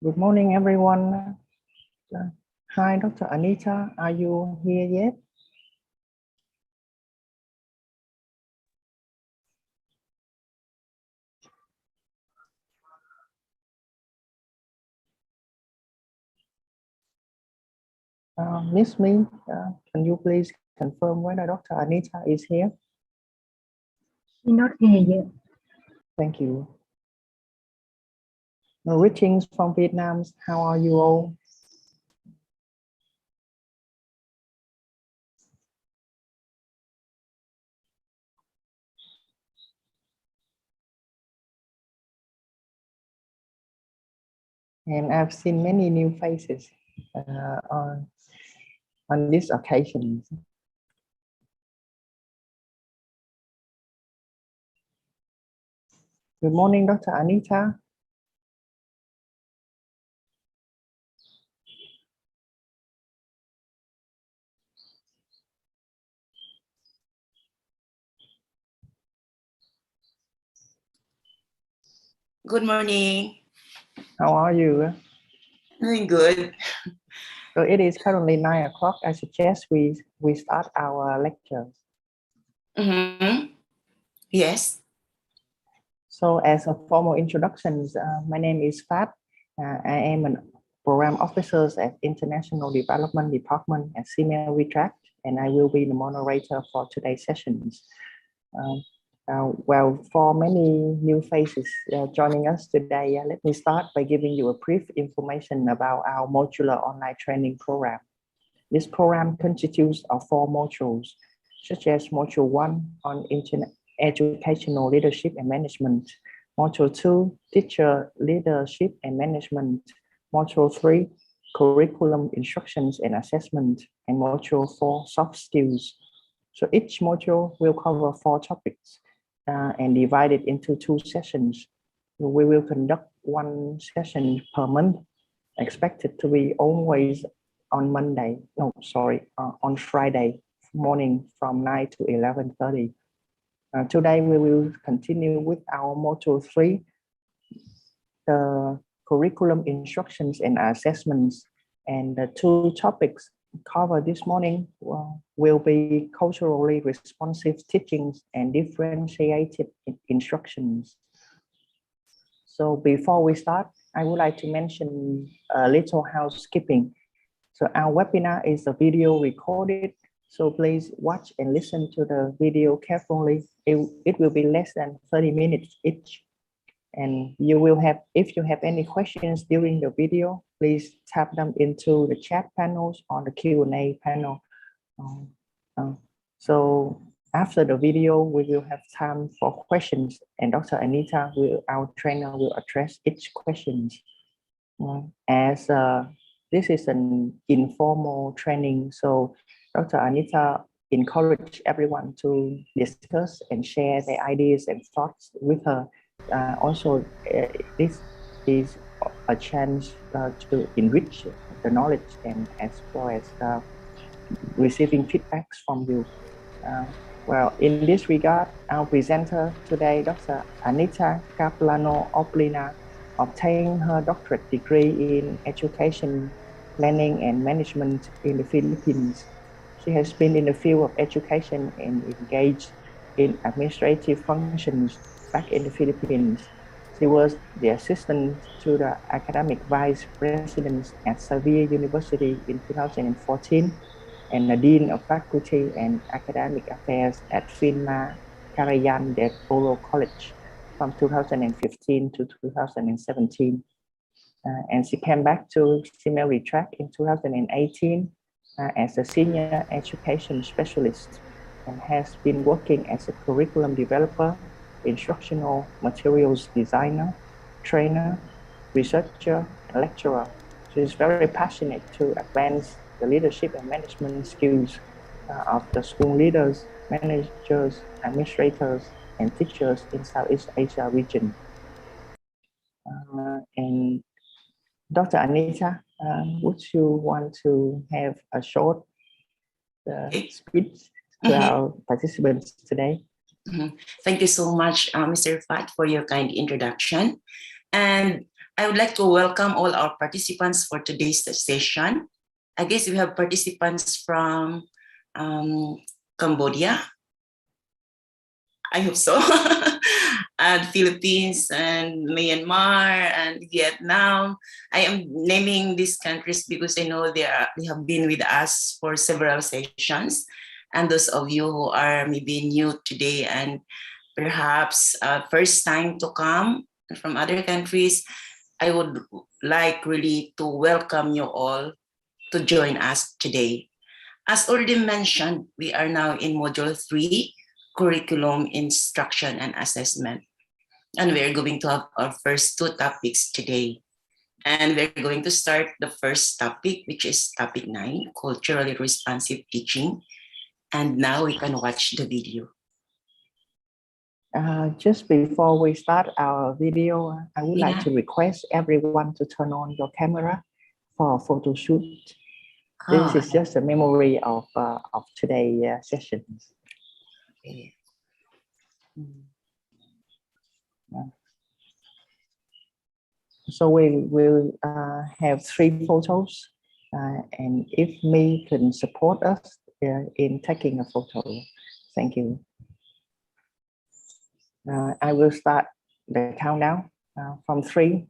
Good morning, everyone. Hi, Dr. Anita. Are you here yet? Miss Me, can you please confirm whether Dr. Anita is here? She's not here yet. Thank you. Greetings from Vietnam. How are you all? And I've seen many new faces on this occasion. Good morning, Dr. Anita. Good morning. How are you? Doing good. So it is currently 9 o'clock. I suggest we start our lecture. Yes. So as a formal introduction, my name is Fat. I am a program officer at International Development Department at CML Retract, and I will be the moderator for today's sessions. Well, for many new faces joining us today, let me start by giving you a brief information about our modular online training program. This program constitutes of 4 modules, such as Module 1 on educational leadership and management, Module 2, teacher leadership and management, Module 3, curriculum instructions and assessment, and Module 4, soft skills. So each module will cover 4 topics and divided into 2 sessions. We will conduct 1 session per month, expected to be always on on Friday morning from 9 to 11:30. Today we will continue with our Module 3, the curriculum instructions and assessments, and the 2 topics covered this morning will be culturally responsive teachings and differentiated instructions. So before we start, I would like to mention a little housekeeping. So our webinar is a video recorded, so please watch and listen to the video carefully. It will be less than 30 minutes each. And you will have, if you have any questions during the video, please type them into the chat panels on the Q&A panel. So after the video, we will have time for questions, and Dr. Anita, our trainer, will address each question. As this is an informal training, so Dr. Anita encouraged everyone to discuss and share their ideas and thoughts with her. Also, this is a chance to enrich the knowledge and as well as receiving feedbacks from you. Well, in this regard, our presenter today, Dr. Anita Caplano-Oplina, obtained her doctorate degree in education, planning and management in the Philippines. She has been in the field of education and engaged in administrative functions back in the Philippines. She was the assistant to the academic vice president at Xavier University in 2014 and the dean of faculty and academic affairs at Finma Karajan de Polo College from 2015 to 2017. And she came back to CML Retract in 2018 as a senior education specialist and has been working as a curriculum developer, instructional materials designer, trainer, researcher, and lecturer. She is very passionate to advance the leadership and management skills of the school leaders, managers, administrators, and teachers in Southeast Asia region. And Dr. Anita, would you want to have a short speech to our participants today? Thank you so much, Mr. Fat, for your kind introduction. And I would like to welcome all our participants for today's session. I guess we have participants from Cambodia. I hope so. And Philippines and Myanmar and Vietnam. I am naming these countries because I know they have been with us for several sessions. And those of you who are maybe new today and perhaps first time to come from other countries, I would like really to welcome you all to join us today. As already mentioned, we are now in Module 3, Curriculum, Instruction, and Assessment. And we're going to have our first two topics today. And we're going to start the first topic, which is topic 9, Culturally Responsive Teaching. And now we can watch the video. Just before we start our video, I would like to request everyone to turn on your camera for a photo shoot. This is just a memory of today's sessions. Okay. So we will have 3 photos, and if me can support us in taking a photo, thank you. I will start the countdown from 3.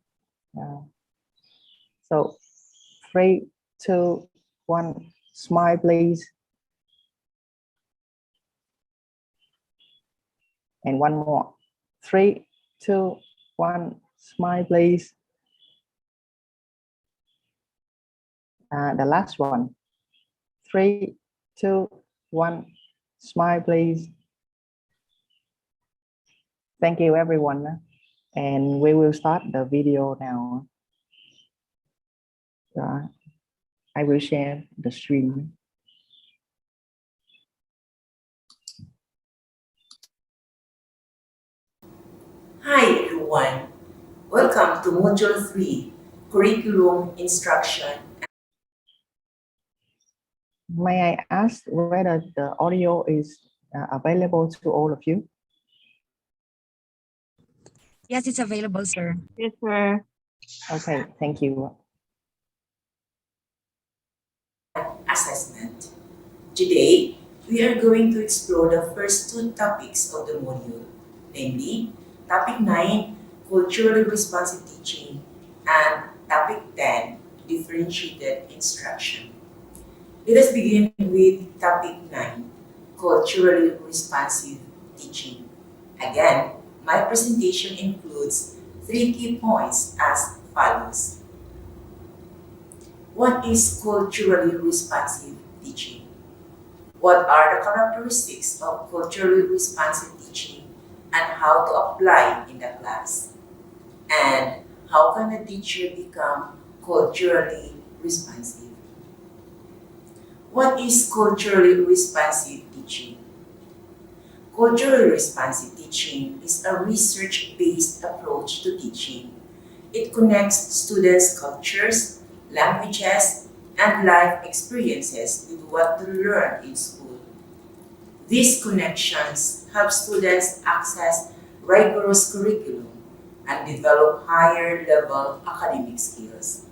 So 3, 2, 1, smile please. And one more. 3, 2, 1, smile please. The last one. 3, 2, 1, smile please. Thank you everyone. And we will start the video now. I will share the screen. Hi everyone, welcome to Module 3, Curriculum, Instruction. May I ask whether the audio is available to all of you? Yes, it's available, sir. Yes, sir. Okay, thank you. Assessment. Today, we are going to explore the first 2 topics of the module, namely Topic 9, Culturally Responsive Teaching, and Topic 10, Differentiated Instruction. Let us begin with Topic 9, Culturally Responsive Teaching. Again, my presentation includes 3 key points as follows. What is culturally responsive teaching? What are the characteristics of culturally responsive teaching and how to apply in the class? And how can a teacher become culturally responsive? What is culturally responsive teaching? Culturally responsive teaching is a research-based approach to teaching. It connects students' cultures, languages, and life experiences with what they learn in school. These connections help students access rigorous curriculum and develop higher level academic skills.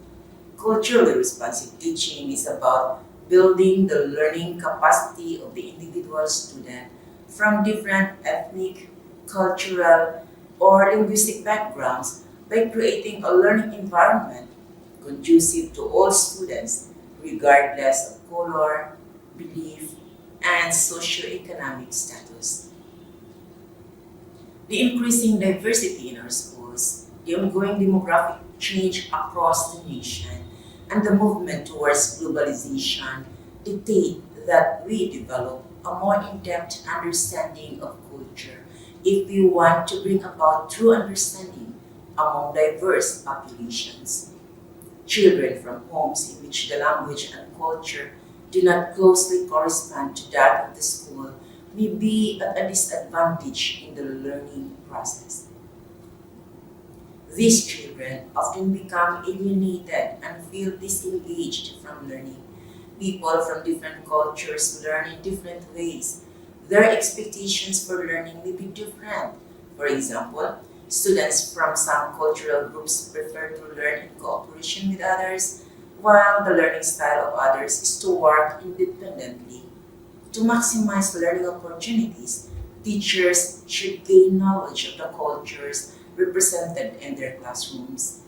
Culturally responsive teaching is about building the learning capacity of the individual student from different ethnic, cultural, or linguistic backgrounds by creating a learning environment conducive to all students, regardless of color, belief, and socioeconomic status. The increasing diversity in our schools, the ongoing demographic change across the nation, and the movement towards globalization dictate that we develop a more in-depth understanding of culture if we want to bring about true understanding among diverse populations. Children from homes in which the language and culture do not closely correspond to that of the school may be at a disadvantage in the learning process. These children often become alienated and feel disengaged from learning. People from different cultures learn in different ways. Their expectations for learning may be different. For example, students from some cultural groups prefer to learn in cooperation with others, while the learning style of others is to work independently. To maximize learning opportunities, teachers should gain knowledge of the cultures represented in their classrooms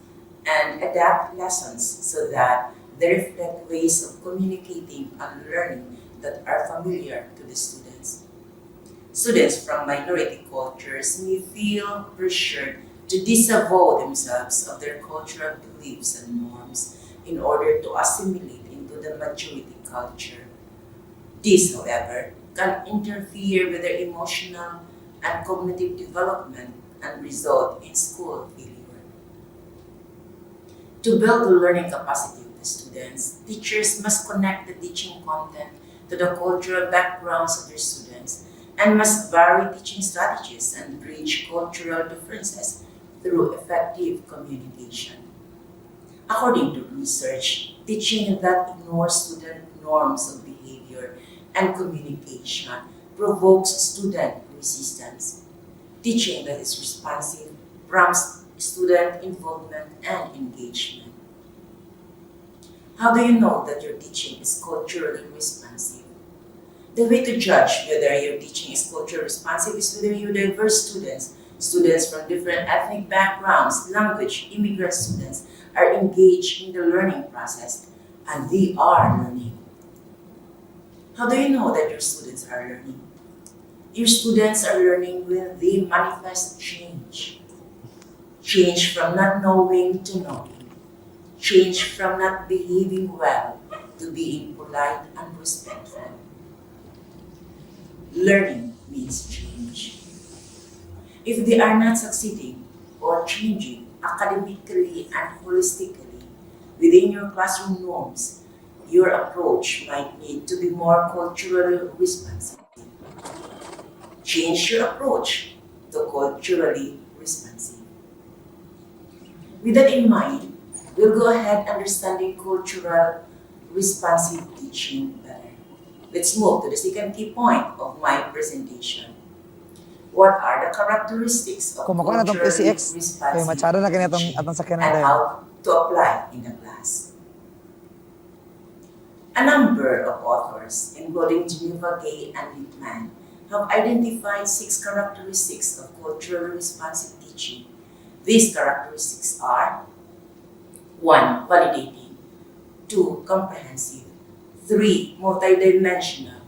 and adapt lessons so that they reflect ways of communicating and learning that are familiar to the students. Students from minority cultures may feel pressured to disavow themselves of their cultural beliefs and norms in order to assimilate into the majority culture. This, however, can interfere with their emotional and cognitive development and result in school failure. To build the learning capacity of the students, teachers must connect the teaching content to the cultural backgrounds of their students and must vary teaching strategies and bridge cultural differences through effective communication. According to research, teaching that ignores student norms of behavior and communication provokes student resistance. Teaching that is responsive prompts student involvement and engagement. How do you know that your teaching is culturally responsive? The way to judge whether your teaching is culturally responsive is whether your diverse students from different ethnic backgrounds, language, immigrant students, are engaged in the learning process, and they are learning. How do you know that your students are learning? Your students are learning when they manifest change. Change from not knowing to knowing. Change from not behaving well to being polite and respectful. Learning means change. If they are not succeeding or changing academically and holistically within your classroom norms, your approach might need to be more culturally responsive. Change your approach to culturally responsive. With that in mind, we'll go ahead understanding cultural responsive teaching better. Let's move to the second key point of my presentation. What are the characteristics of Kung makuha na itong culturally PCX, kaya responsive matsara na ganito teaching atong sakyanan and tayo. how to apply in the class? A number of authors, including Geneva Gay and Littman, have identified 6 characteristics of culturally responsive teaching. These characteristics are 1. Validating, 2. Comprehensive, 3. Multidimensional,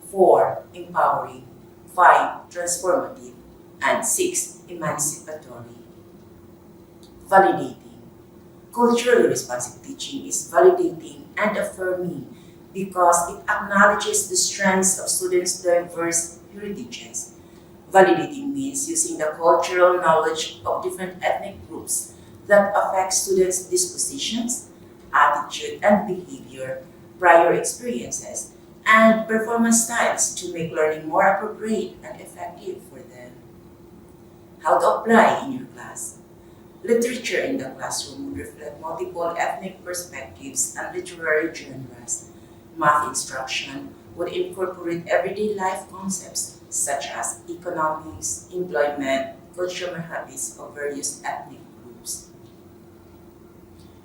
4. Empowering, 5. Transformative, and 6. Emancipatory. Validating. Culturally responsive teaching is validating and affirming because it acknowledges the strengths of students' diverse heritages. Validating means using the cultural knowledge of different ethnic groups that affect students' dispositions, attitude and behavior, prior experiences, and performance styles to make learning more appropriate and effective for them. How to apply in your class? Literature in the classroom would reflect multiple ethnic perspectives and literary genres. Math instruction would incorporate everyday life concepts such as economics, employment, consumer habits of various ethnic groups.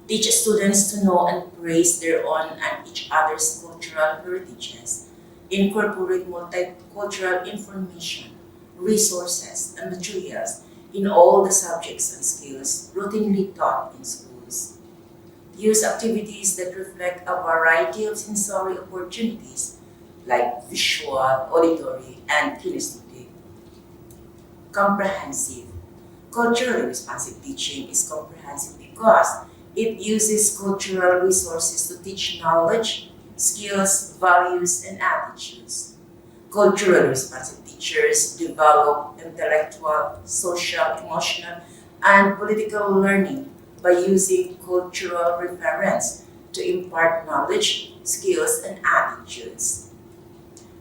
Teach students to know and praise their own and each other's cultural heritages. Incorporate multicultural information, resources, and materials in all the subjects and skills routinely taught in schools. Use activities that reflect a variety of sensory opportunities like visual, auditory, and kinesthetic. Comprehensive. Culturally responsive teaching is comprehensive because it uses cultural resources to teach knowledge, skills, values, and attitudes. Culturally responsive teachers develop intellectual, social, emotional, and political learning by using cultural reference to impart knowledge, skills, and attitudes.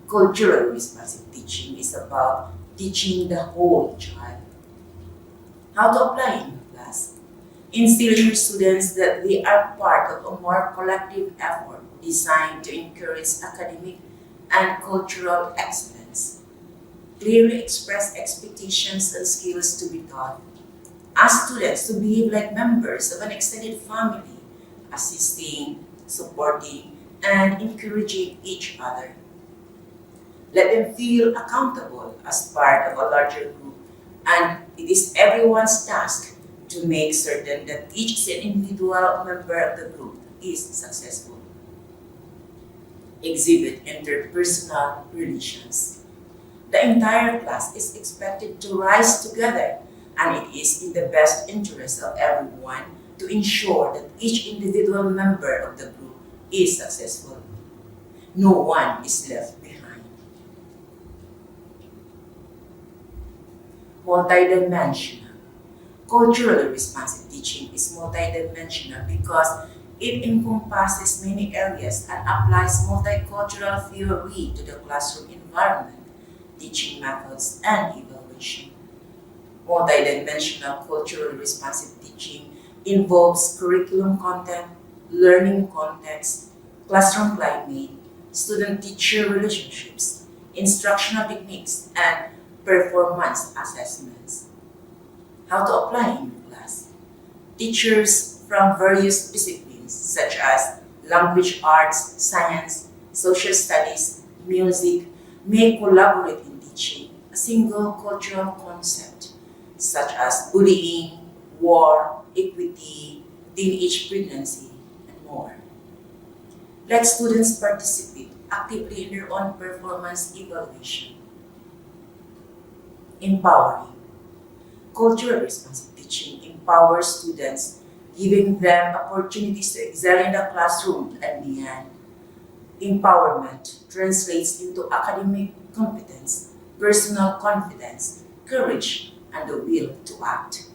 Culturally responsive teaching is about teaching the whole child. How to apply in class? Instill in your students that they are part of a more collective effort designed to encourage academic and cultural excellence. Clearly express expectations and skills to be taught. Ask students to behave like members of an extended family, assisting, supporting, and encouraging each other. Let them feel accountable as part of a larger group, and it is everyone's task to make certain that each individual member of the group is successful. Exhibit interpersonal relations. The entire class is expected to rise together, and it is in the best interest of everyone to ensure that each individual member of the group is successful. No one is left behind. Multidimensional. Culturally responsive teaching is multidimensional because it encompasses many areas and applies multicultural theory to the classroom environment, teaching methods, and evaluation. Multidimensional culturally responsive teaching involves curriculum content, learning context, classroom climate, student-teacher relationships, instructional techniques, and performance assessments. How to apply in class? Teachers from various disciplines such as language arts, science, social studies, music may collaborate in teaching a single cultural concept such as bullying, war, equity, teenage pregnancy, and more. Let students participate actively in their own performance evaluation. Empowering. Cultural responsive teaching empowers students, giving them opportunities to excel in the classroom and beyond. Empowerment translates into academic competence, personal confidence, courage, and the will to act.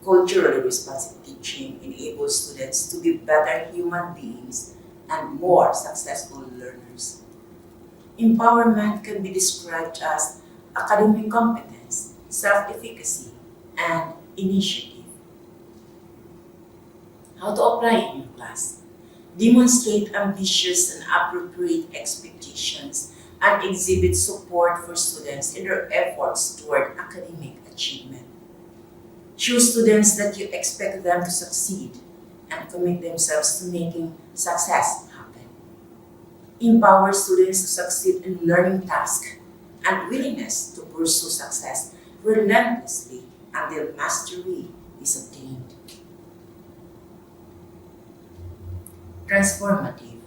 Culturally responsive teaching enables students to be better human beings and more successful learners. Empowerment can be described as academic competence, self-efficacy, and initiative. How to apply in class? Demonstrate ambitious and appropriate expectations and exhibit support for students in their efforts toward academic achievement. Show students that you expect them to succeed and commit themselves to making success happen. Empower students to succeed in learning tasks and willingness to pursue success relentlessly until mastery is obtained. Transformative.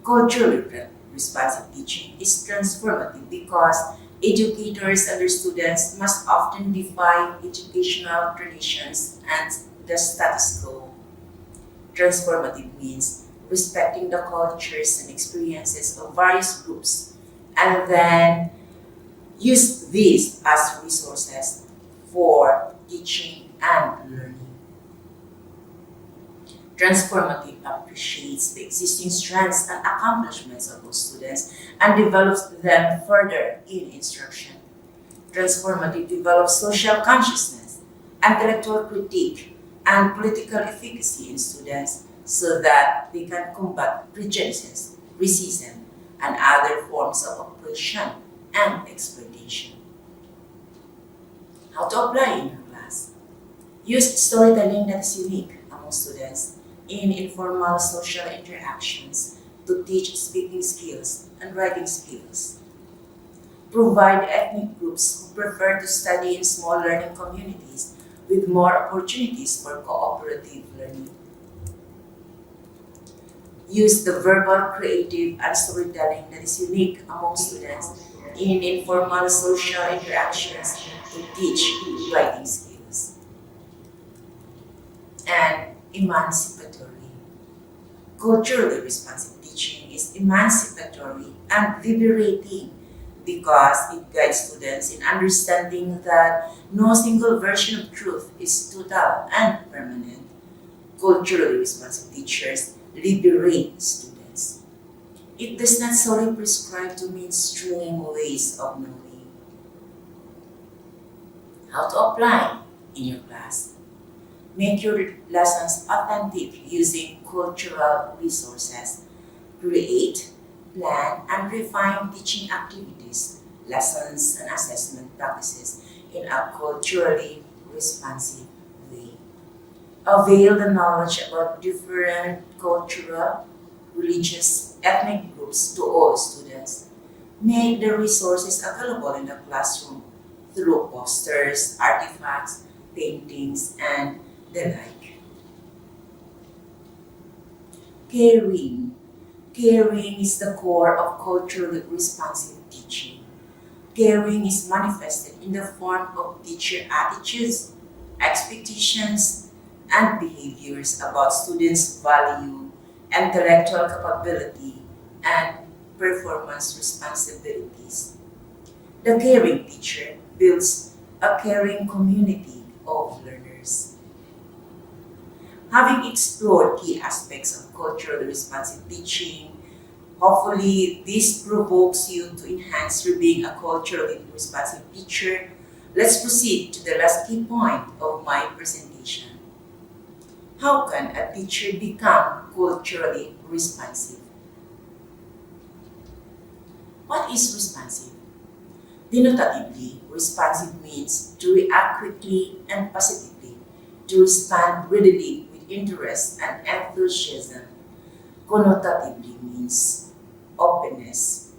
Culturally responsive teaching is transformative because educators and their students must often defy educational traditions and the status quo. Transformative means respecting the cultures and experiences of various groups and then use these as resources for teaching and learning. Transformative appreciates the existing strengths and accomplishments of those students and develops them further in instruction. Transformative develops social consciousness, intellectual critique, and political efficacy in students so that they can combat prejudices, racism, and other forms of oppression and exploitation. How to apply in your class? Use storytelling that is unique among students in informal social interactions to teach speaking skills and writing skills. Provide ethnic groups who prefer to study in small learning communities with more opportunities for cooperative learning. Use the verbal, creative, and storytelling that is unique among students in informal social interactions to teach writing skills. And emancipatory. Culturally responsive teaching is emancipatory and liberating because it guides students in understanding that no single version of truth is total and permanent. Culturally responsive teachers liberate students. It does not solely prescribe to mainstream ways of knowing. How to apply in your class. Make your lessons authentic using cultural resources. Create, plan, and refine teaching activities, lessons, and assessment practices in a culturally responsive way. Avail the knowledge about different cultural, religious, ethnic groups to all students. Make the resources available in the classroom through posters, artifacts, paintings, and the like. Caring. Caring is the core of culturally responsive teaching. Caring is manifested in the form of teacher attitudes, expectations, and behaviors about students' value, intellectual capability, and performance responsibilities. The caring teacher builds a caring community of learners. Having explored key aspects of culturally responsive teaching, hopefully this provokes you to enhance your being a culturally responsive teacher. Let's proceed to the last key point of my presentation. How can a teacher become culturally responsive? What is responsive? Denotatively, responsive means to react quickly and positively, to respond readily with interest and enthusiasm. Connotatively means openness,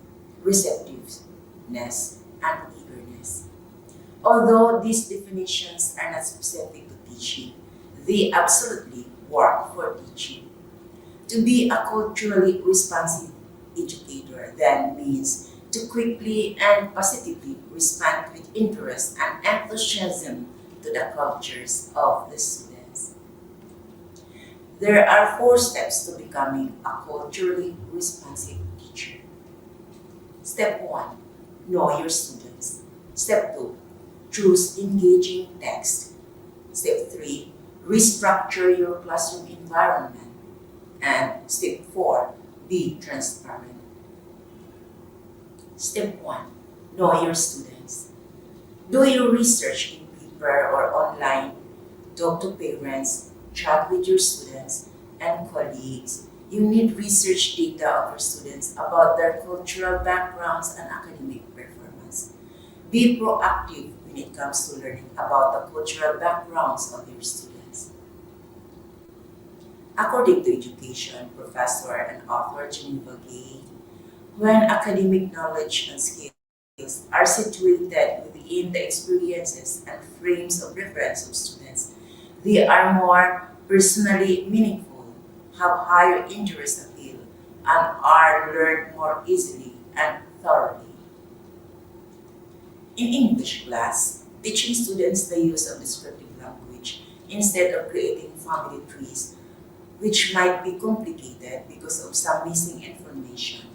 receptiveness, and eagerness. Although these definitions are not specific to teaching, they absolutely work for teaching. To be a culturally responsive educator then means to quickly and positively respond with interest and enthusiasm to the cultures of the students. There are 4 steps to becoming a culturally responsive teacher. Step 1, know your students. Step 2, choose engaging text. Step 3, restructure your classroom environment. And step 4, be transparent. Step 1, know your students. Do your research in paper or online. Talk to parents, chat with your students and colleagues. You need research data of your students about their cultural backgrounds and academic performance. Be proactive when it comes to learning about the cultural backgrounds of your students. According to education professor and author Geneva Gay, when academic knowledge and skills are situated within the experiences and frames of reference of students, they are more personally meaningful, have higher interest appeal, and are learned more easily and thoroughly. In English class, teaching students the use of descriptive language instead of creating family trees, which might be complicated because of some missing information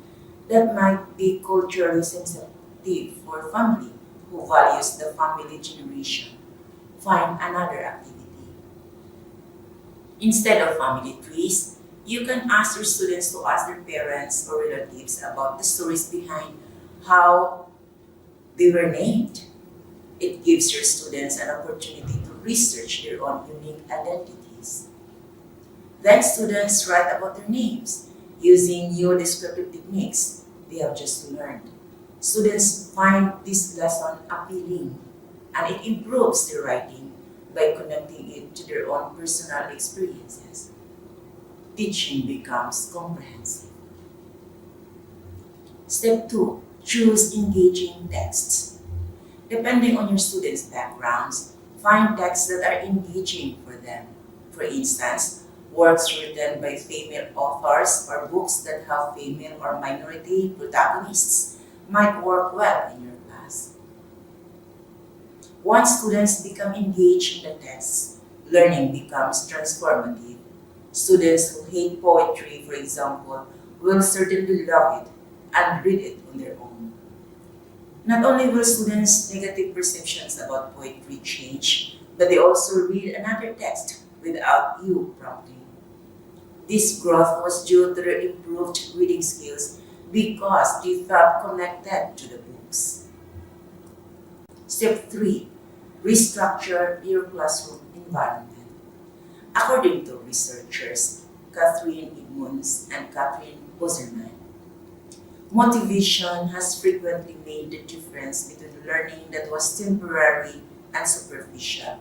that might be culturally sensitive for family who values the family generation. Find another activity. Instead of family trees, you can ask your students to ask their parents or relatives about the stories behind how they were named. It gives your students an opportunity to research their own unique identities. Then students write about their names using new descriptive techniques they have just learned. Students find this lesson appealing and it improves their writing by connecting it to their own personal experiences. Teaching becomes comprehensive. Step 2, choose engaging texts. Depending on your students' backgrounds, find texts that are engaging for them. For instance, works written by female authors or books that have female or minority protagonists might work well in your class. Once students become engaged in the texts, learning becomes transformative. Students who hate poetry, for example, will certainly love it and read it on their own. Not only will students' negative perceptions about poetry change, but they also read another text without you prompting. This growth was due to their improved reading skills because they felt connected to the books. Step 3. Restructure your classroom environment. According to researchers Catherine Edmonds and Catherine Bozerman, motivation has frequently made the difference between learning that was temporary and superficial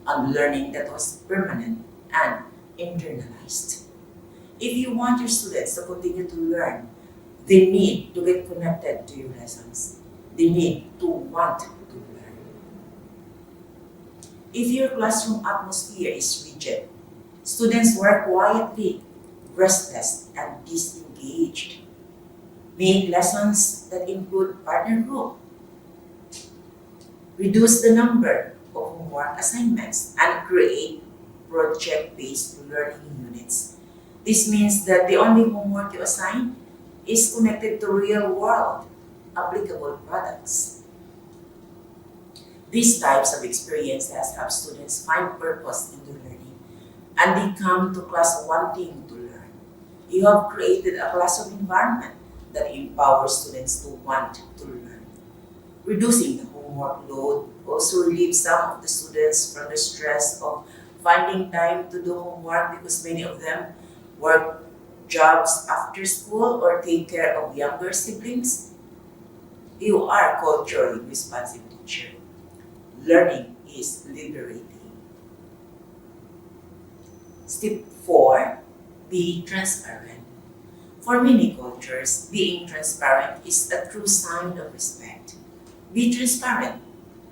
and learning that was permanent and internalized. If you want your students to continue to learn, they need to get connected to your lessons. They need to want to learn. If your classroom atmosphere is rigid, students work quietly, restless, and disengaged. Make lessons that include partner group. Reduce the number of homework assignments and create project-based learning units. This means that the only homework you assign is connected to real-world applicable products. These types of experiences help students find purpose in their learning, and they come to class wanting to learn. You have created a classroom environment that empowers students to want to learn. Reducing the homework load also relieves some of the students from the stress of finding time to do homework because many of them work jobs after school or take care of younger siblings. You are a culturally responsive teacher. Learning is liberating. Step 4. Be transparent. For many cultures, being transparent is a true sign of respect. Be transparent,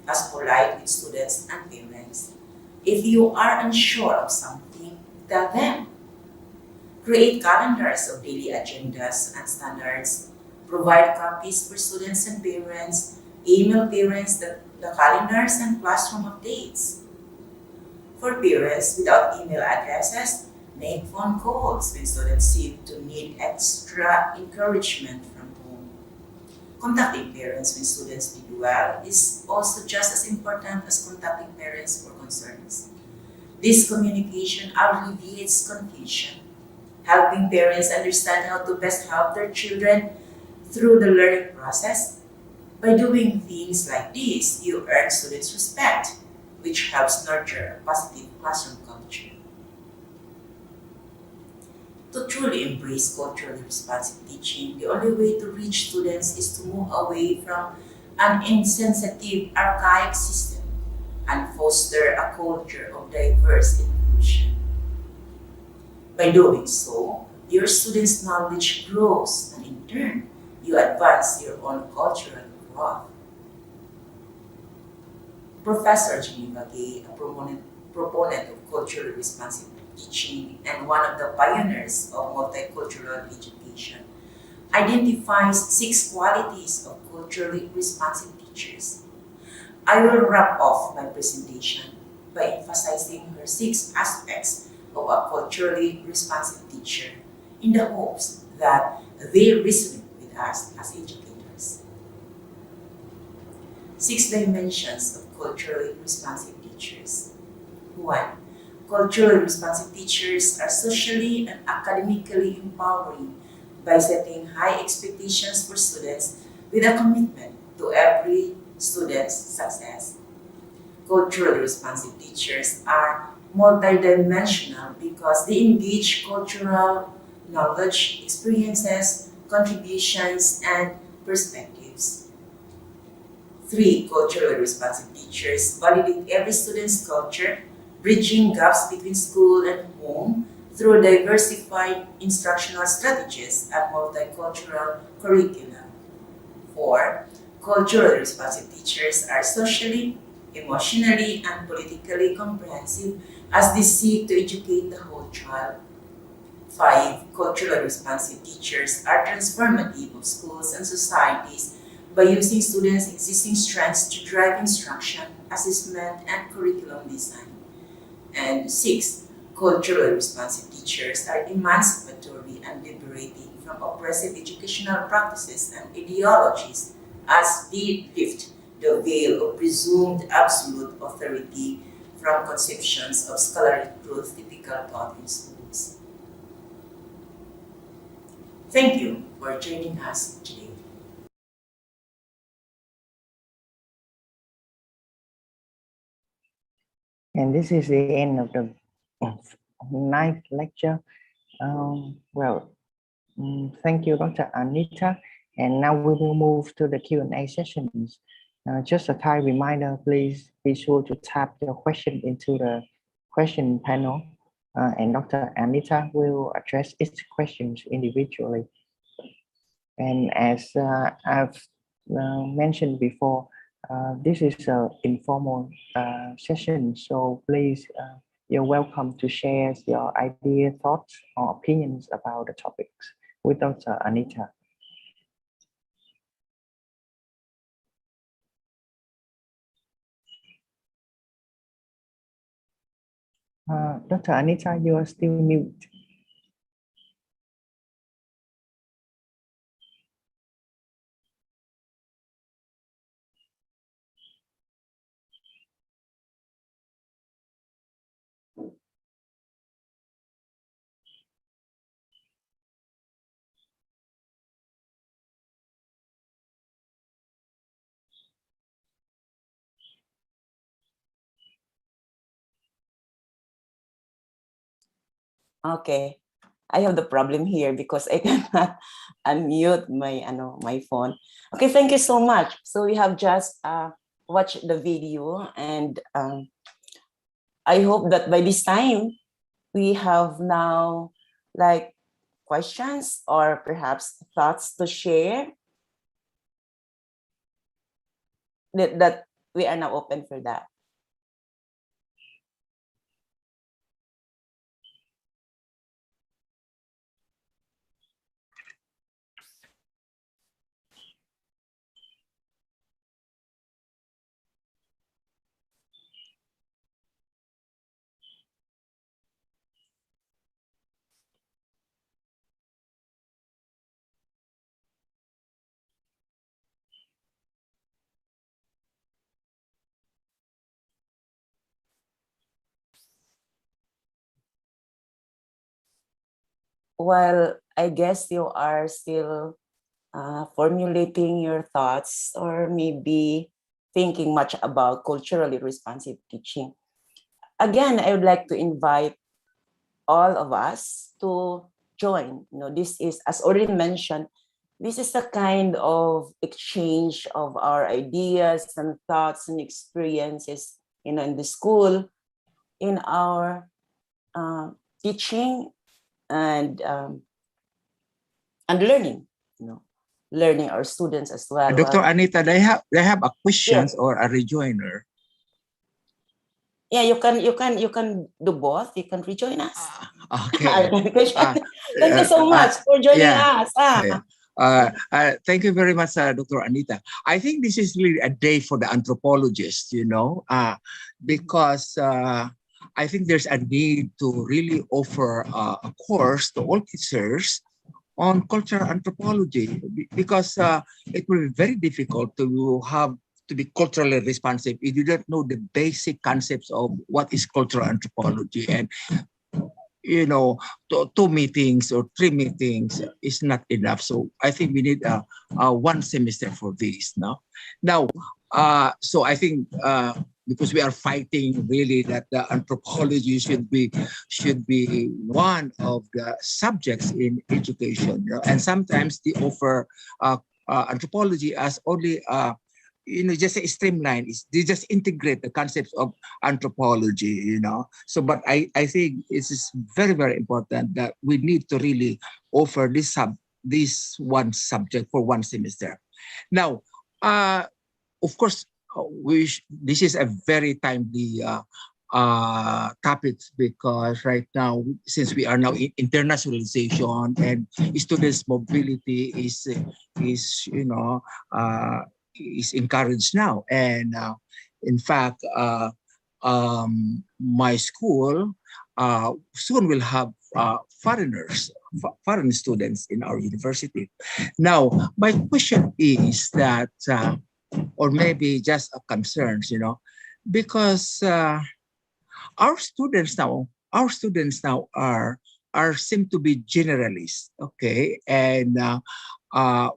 as polite with students and parents. If you are unsure of something, tell them. Create calendars of daily agendas and standards. Provide copies for students and parents. Email parents the calendars and classroom updates. For parents without email addresses, make phone calls when students seem to need extra encouragement from home. Contacting parents when students did well is also just as important as contacting parents for concerns. This communication alleviates confusion, helping parents understand how to best help their children through the learning process. By doing things like this, you earn students' respect, which helps nurture a positive classroom culture. To truly embrace culturally responsive teaching, the only way to reach students is to move away from an insensitive, archaic system and foster a culture of diverse inclusion. By doing so, your students' knowledge grows, and in turn, you advance your own cultural growth. Professor Geneva Gay, a proponent of culturally responsive teaching and one of the pioneers of multicultural education, identifies 6 qualities of culturally responsive teachers. I will wrap off my presentation by emphasizing her 6 aspects of a culturally responsive teacher in the hopes that they resonate with us as educators. 6 dimensions of culturally responsive teachers. 1. Culturally responsive teachers are socially and academically empowering by setting high expectations for students with a commitment to every student's success. Culturally responsive teachers are multidimensional because they engage cultural knowledge, experiences, contributions, and perspectives. 3. Culturally responsive teachers validate every student's culture, bridging gaps between school and home through diversified instructional strategies and multicultural curricula. 4. Culturally responsive teachers are socially, emotionally, and politically comprehensive as they seek to educate the whole child. 5. Culturally responsive teachers are transformative of schools and societies by using students' existing strengths to drive instruction, assessment, and curriculum design. And 6. Culturally responsive teachers are emancipatory and liberating from oppressive educational practices and ideologies as they lift the veil of presumed absolute authority from conceptions of scholarly truth typical taught in schools. Thank you for joining us today. And this is the end of the ninth lecture. Thank you, Dr. Anita. And now we will move to the Q&A sessions. Just a kind reminder, please be sure to type your question into the question panel, and Dr. Anita will address each question individually. And as I've mentioned before, this is an informal session, so please, you're welcome to share your idea, thoughts, or opinions about the topics with Dr. Anita. Dr. Anita, you are still mute. Okay, I have the problem here because I cannot unmute my phone. Okay, thank you so much. So we have just watched the video, and I hope that by this time we have now like questions or perhaps thoughts to share, that we are now open for that. Well, I guess you are still formulating your thoughts, or maybe thinking much about culturally responsive teaching. Again, I would like to invite all of us to join. This is, as already mentioned, this is a kind of exchange of our ideas and thoughts and experiences, in the school, in our teaching and learning, learning our students as well. Dr. Anita, they have a questions Yes. or a rejoiner. Yeah, you can do both. You can rejoin us. Okay. Thank you so much for joining us. Thank you very much, Dr. Anita. I think this is really a day for the anthropologists, because I think there's a need to really offer a course to all teachers on cultural anthropology, because it will be very difficult to be culturally responsive if you don't know the basic concepts of what is cultural anthropology. And two meetings or 3 meetings is not enough. So I think we need a 1 semester for this. Now, so I think because we are fighting really that the anthropology should be one of the subjects in education, and sometimes they offer anthropology as only just a streamline. They just integrate the concepts of anthropology, So, but I think it is very, very important that we need to really offer this one subject for 1 semester. Now, of course, this is a very timely topic, because right now, since we are now in internationalization and students' mobility is encouraged now. And in fact, my school soon will have foreign students in our university. Now, my question is that, or maybe just a concern, because our students now are seem to be generalists, okay, and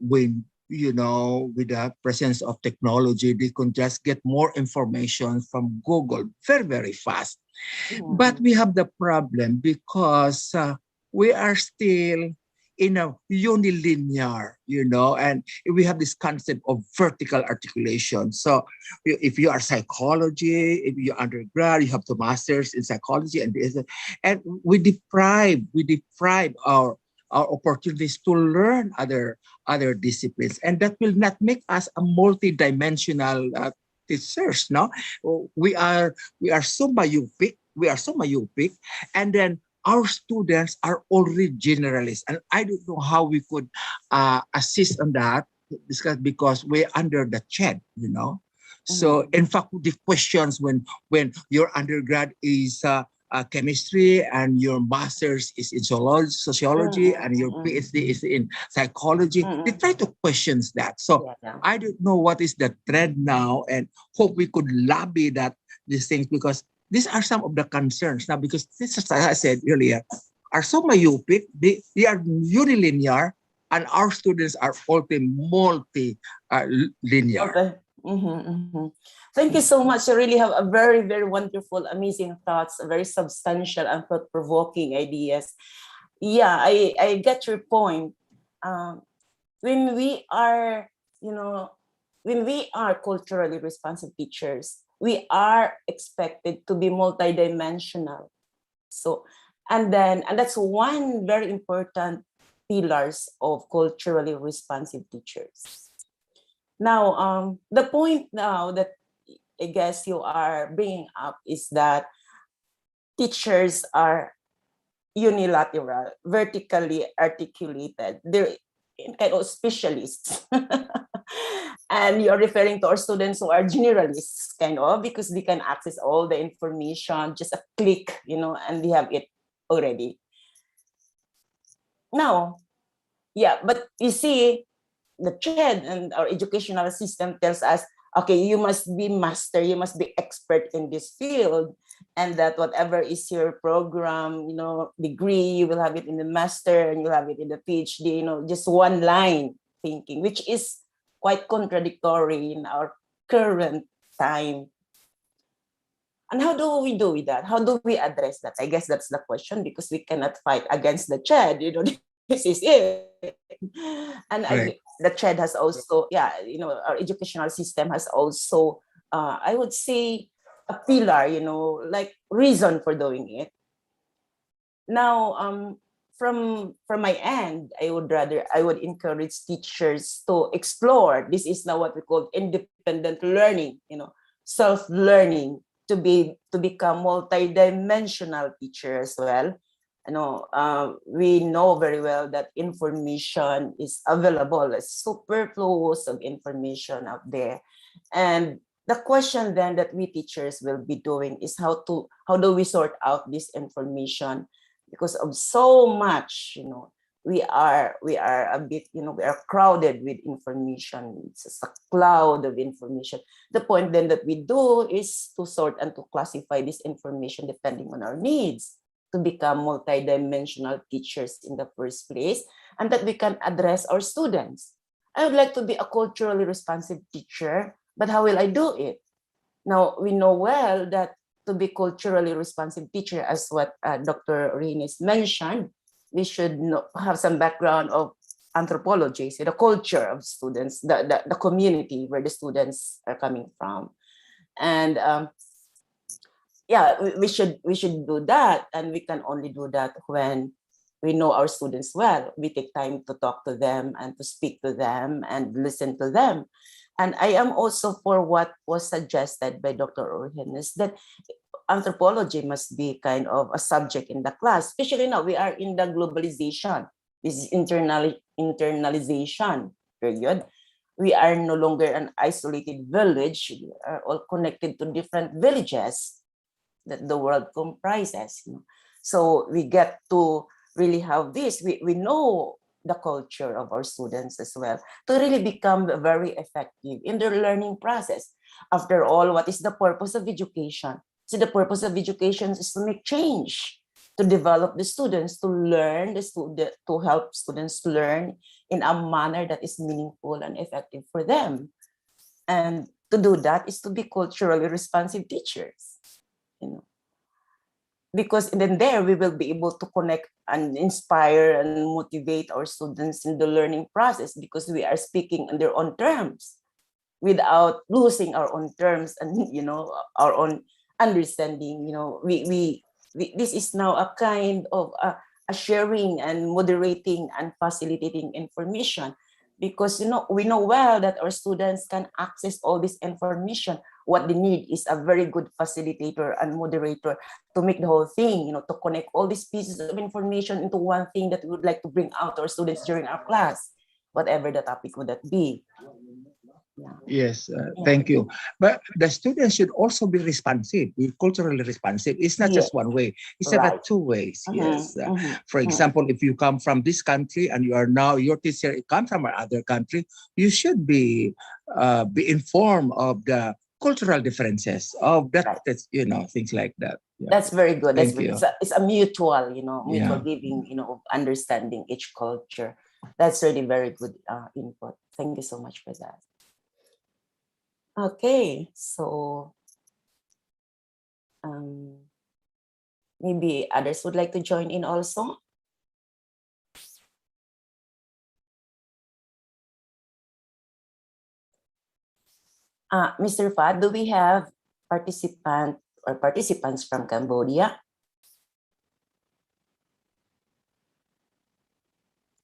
when with the presence of technology, they can just get more information from Google very, very fast. But we have the problem because we are still in a unilinear, and we have this concept of vertical articulation. So if you are psychology, if you're undergrad, you have to masters in psychology and we deprive our opportunities to learn other disciplines, and that will not make us a multidimensional teachers. No, we are so myopic. And then our students are already generalists, and I don't know how we could assist on that because we're under the CHED. So in fact, the questions when your undergrad is chemistry and your master's is in sociology and your PhD is in psychology, they try to question that. So I don't know what is the trend now, and hope we could lobby these things, because these are some of the concerns now, because this, as I said earlier, are so myopic, they are unilinear, and our students are multi-linear. Okay. Thank you so much. You really have a very, very wonderful, amazing thoughts, very substantial and thought-provoking ideas. Yeah, I get your point. When we are, when we are culturally responsive teachers, we are expected to be multidimensional. So, and that's one very important pillars of culturally responsive teachers. Now, the point now that I guess you are bringing up is that teachers are unilateral, vertically articulated. They're kind of specialists. And you're referring to our students who are generalists, kind of, because they can access all the information, just a click, and they have it already. Now, yeah, but you see, the CHED and our educational system tells us, okay, you must be master, you must be expert in this field, and that whatever is your program, degree, you will have it in the master and you'll have it in the PhD, just one line thinking, which is quite contradictory in our current time. And how do we do with that? How do we address that? I guess that's the question, because we cannot fight against the CHED, this is it. And Right. The CHED has also, our educational system has also, I would say, a pillar, like reason for doing it. Now, from my end, I would encourage teachers to explore. This is now what we call independent learning, self-learning, to become multidimensional teacher as well. We know very well that information is available, a superfluous of information out there. And the question then that we teachers will be doing is how do we sort out this information, because of so much, we are a bit, we are crowded with information. It's just a cloud of information. The point then that we do is to sort and to classify this information depending on our needs, to become multidimensional teachers in the first place, and that we can address our students. I would like to be a culturally responsive teacher, but how will I do it? Now, we know well that to be culturally responsive teacher, as what Dr. Reynes mentioned, we should have some background of anthropology, so the culture of students, the community where the students are coming from. And we should do that, and we can only do that when we know our students well. We take time to talk to them and to speak to them and listen to them. And I am also for what was suggested by Dr. Orhenes, that anthropology must be kind of a subject in the class, especially now we are in the globalization, this is internalization period. We are no longer an isolated village. We are all connected to different villages that the world comprises. So we get to really have this. We know the culture of our students as well, to really become very effective in their learning process. After all, what is the purpose of education? So the purpose of education is to make change, to develop the students, to learn to help students to learn in a manner that is meaningful and effective for them. And to do that is to be culturally responsive teachers, you know. Because then there we will be able to connect and inspire and motivate our students in the learning process, because we are speaking on their own terms without losing our own terms and our own understanding. This is now a kind of a sharing and moderating and facilitating information, because we know well that our students can access all this information. What they need is a very good facilitator and moderator to make the whole thing, to connect all these pieces of information into one thing that we would like to bring out to our students during our class, whatever the topic would that be. Yes, thank you. But the students should also be responsive, be culturally responsive. It's not just one way. It's about two ways. Yes. For example, if you come from this country and your teacher comes from another country, you should be informed of the cultural differences of that, things like that. Yeah. That's very good. Thank you. It's a mutual, mutual giving, of understanding each culture. That's really very good input. Thank you so much for that. Okay, so maybe others would like to join in also. Mr. Fad, do we have participants from Cambodia?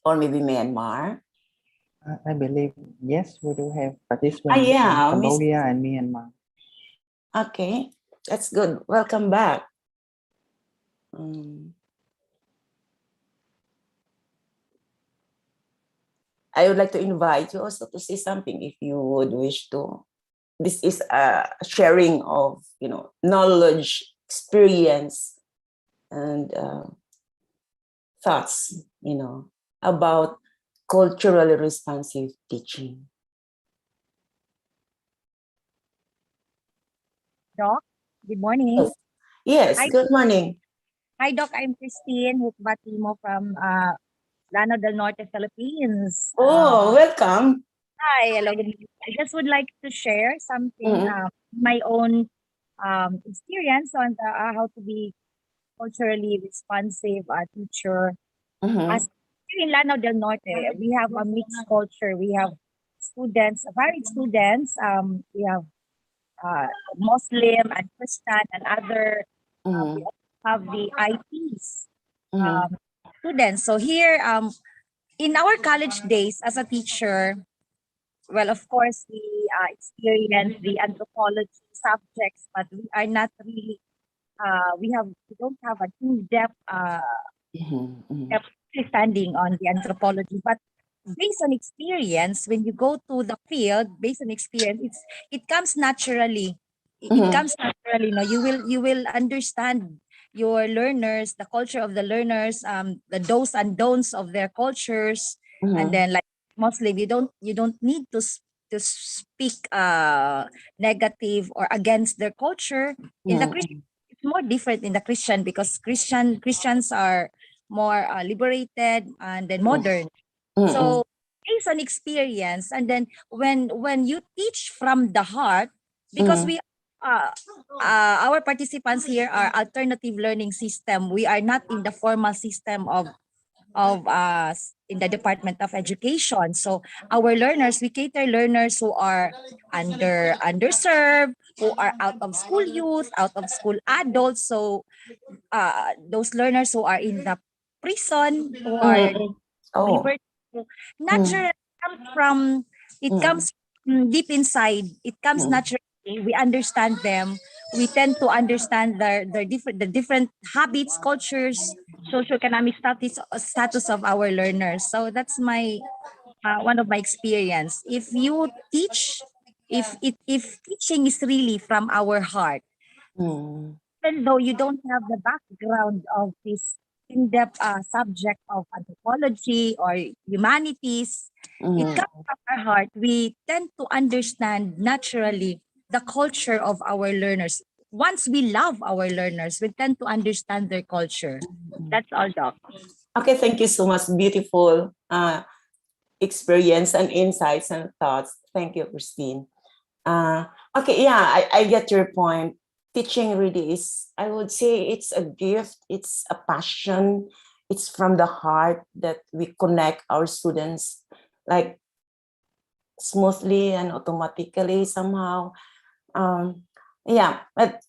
Or maybe Myanmar? I believe, yes, we do have participants yeah, from Cambodia and Myanmar. Okay, that's good. Welcome back. I would like to invite you also to say something if you would wish to. This is a sharing of, knowledge, experience, and thoughts, about culturally responsive teaching. Doc, good morning. Yes, good morning. Hi, Doc. I'm Christine Hukbatimo from Lano del Norte, Philippines. Oh, welcome. Hi, hello. I just would like to share something, my own experience on how to be culturally responsive teacher. As here in Lanao del Norte, we have a mixed culture. We have students, varied students. We have Muslim and Christian and other. We also have the IPs students. So here, in our college days as a teacher, well, of course, we experience the anthropology subjects, but we are not really. We don't have a in-depth understanding on the anthropology, but based on experience, when you go to the field, based on experience, it comes naturally. It comes naturally. You will understand your learners, the culture of the learners, the do's and don'ts of their cultures, and then like Muslim, you don't need to speak negative or against their culture. In the Christian, it's more different in the Christian, because Christians are more liberated and then modern. So based on experience, and then when you teach from the heart, because we our participants here are alternative learning system. We are not in the formal system of us in the Department of Education. So our learners, we cater learners who are underserved, who are out of school youth, out of school adults. So those learners who are in the prison, who are liberty, naturally comes from, it comes deep inside. It comes naturally. We understand them. We tend to understand the different habits, cultures, socioeconomic status of our learners. So that's my one of my experience. If you teach, if teaching is really from our heart, even though you don't have the background of this in-depth subject of anthropology or humanities, it comes from our heart. We tend to understand naturally the culture of our learners. once we love our learners, we tend to understand their culture. That's all, Doc. Okay, thank you so much. Beautiful experience and insights and thoughts. Thank you, Christine. Okay, yeah, I get your point. Teaching really is, I would say it's a gift, it's a passion, it's from the heart that we connect our students like smoothly and automatically somehow. Yeah, but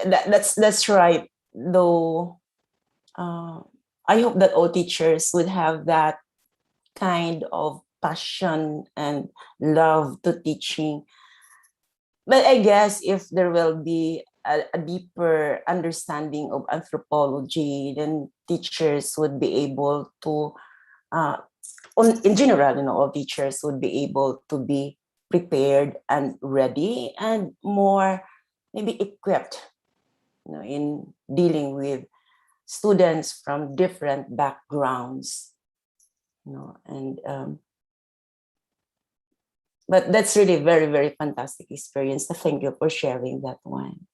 that's right. Though I hope that all teachers would have that kind of passion and love to teaching. But I guess if there will be a deeper understanding of anthropology, then teachers would be able to, in general, all teachers would be able to be prepared and ready and more maybe equipped, in dealing with students from different backgrounds, and but that's really very, very fantastic experience. So thank you for sharing that one.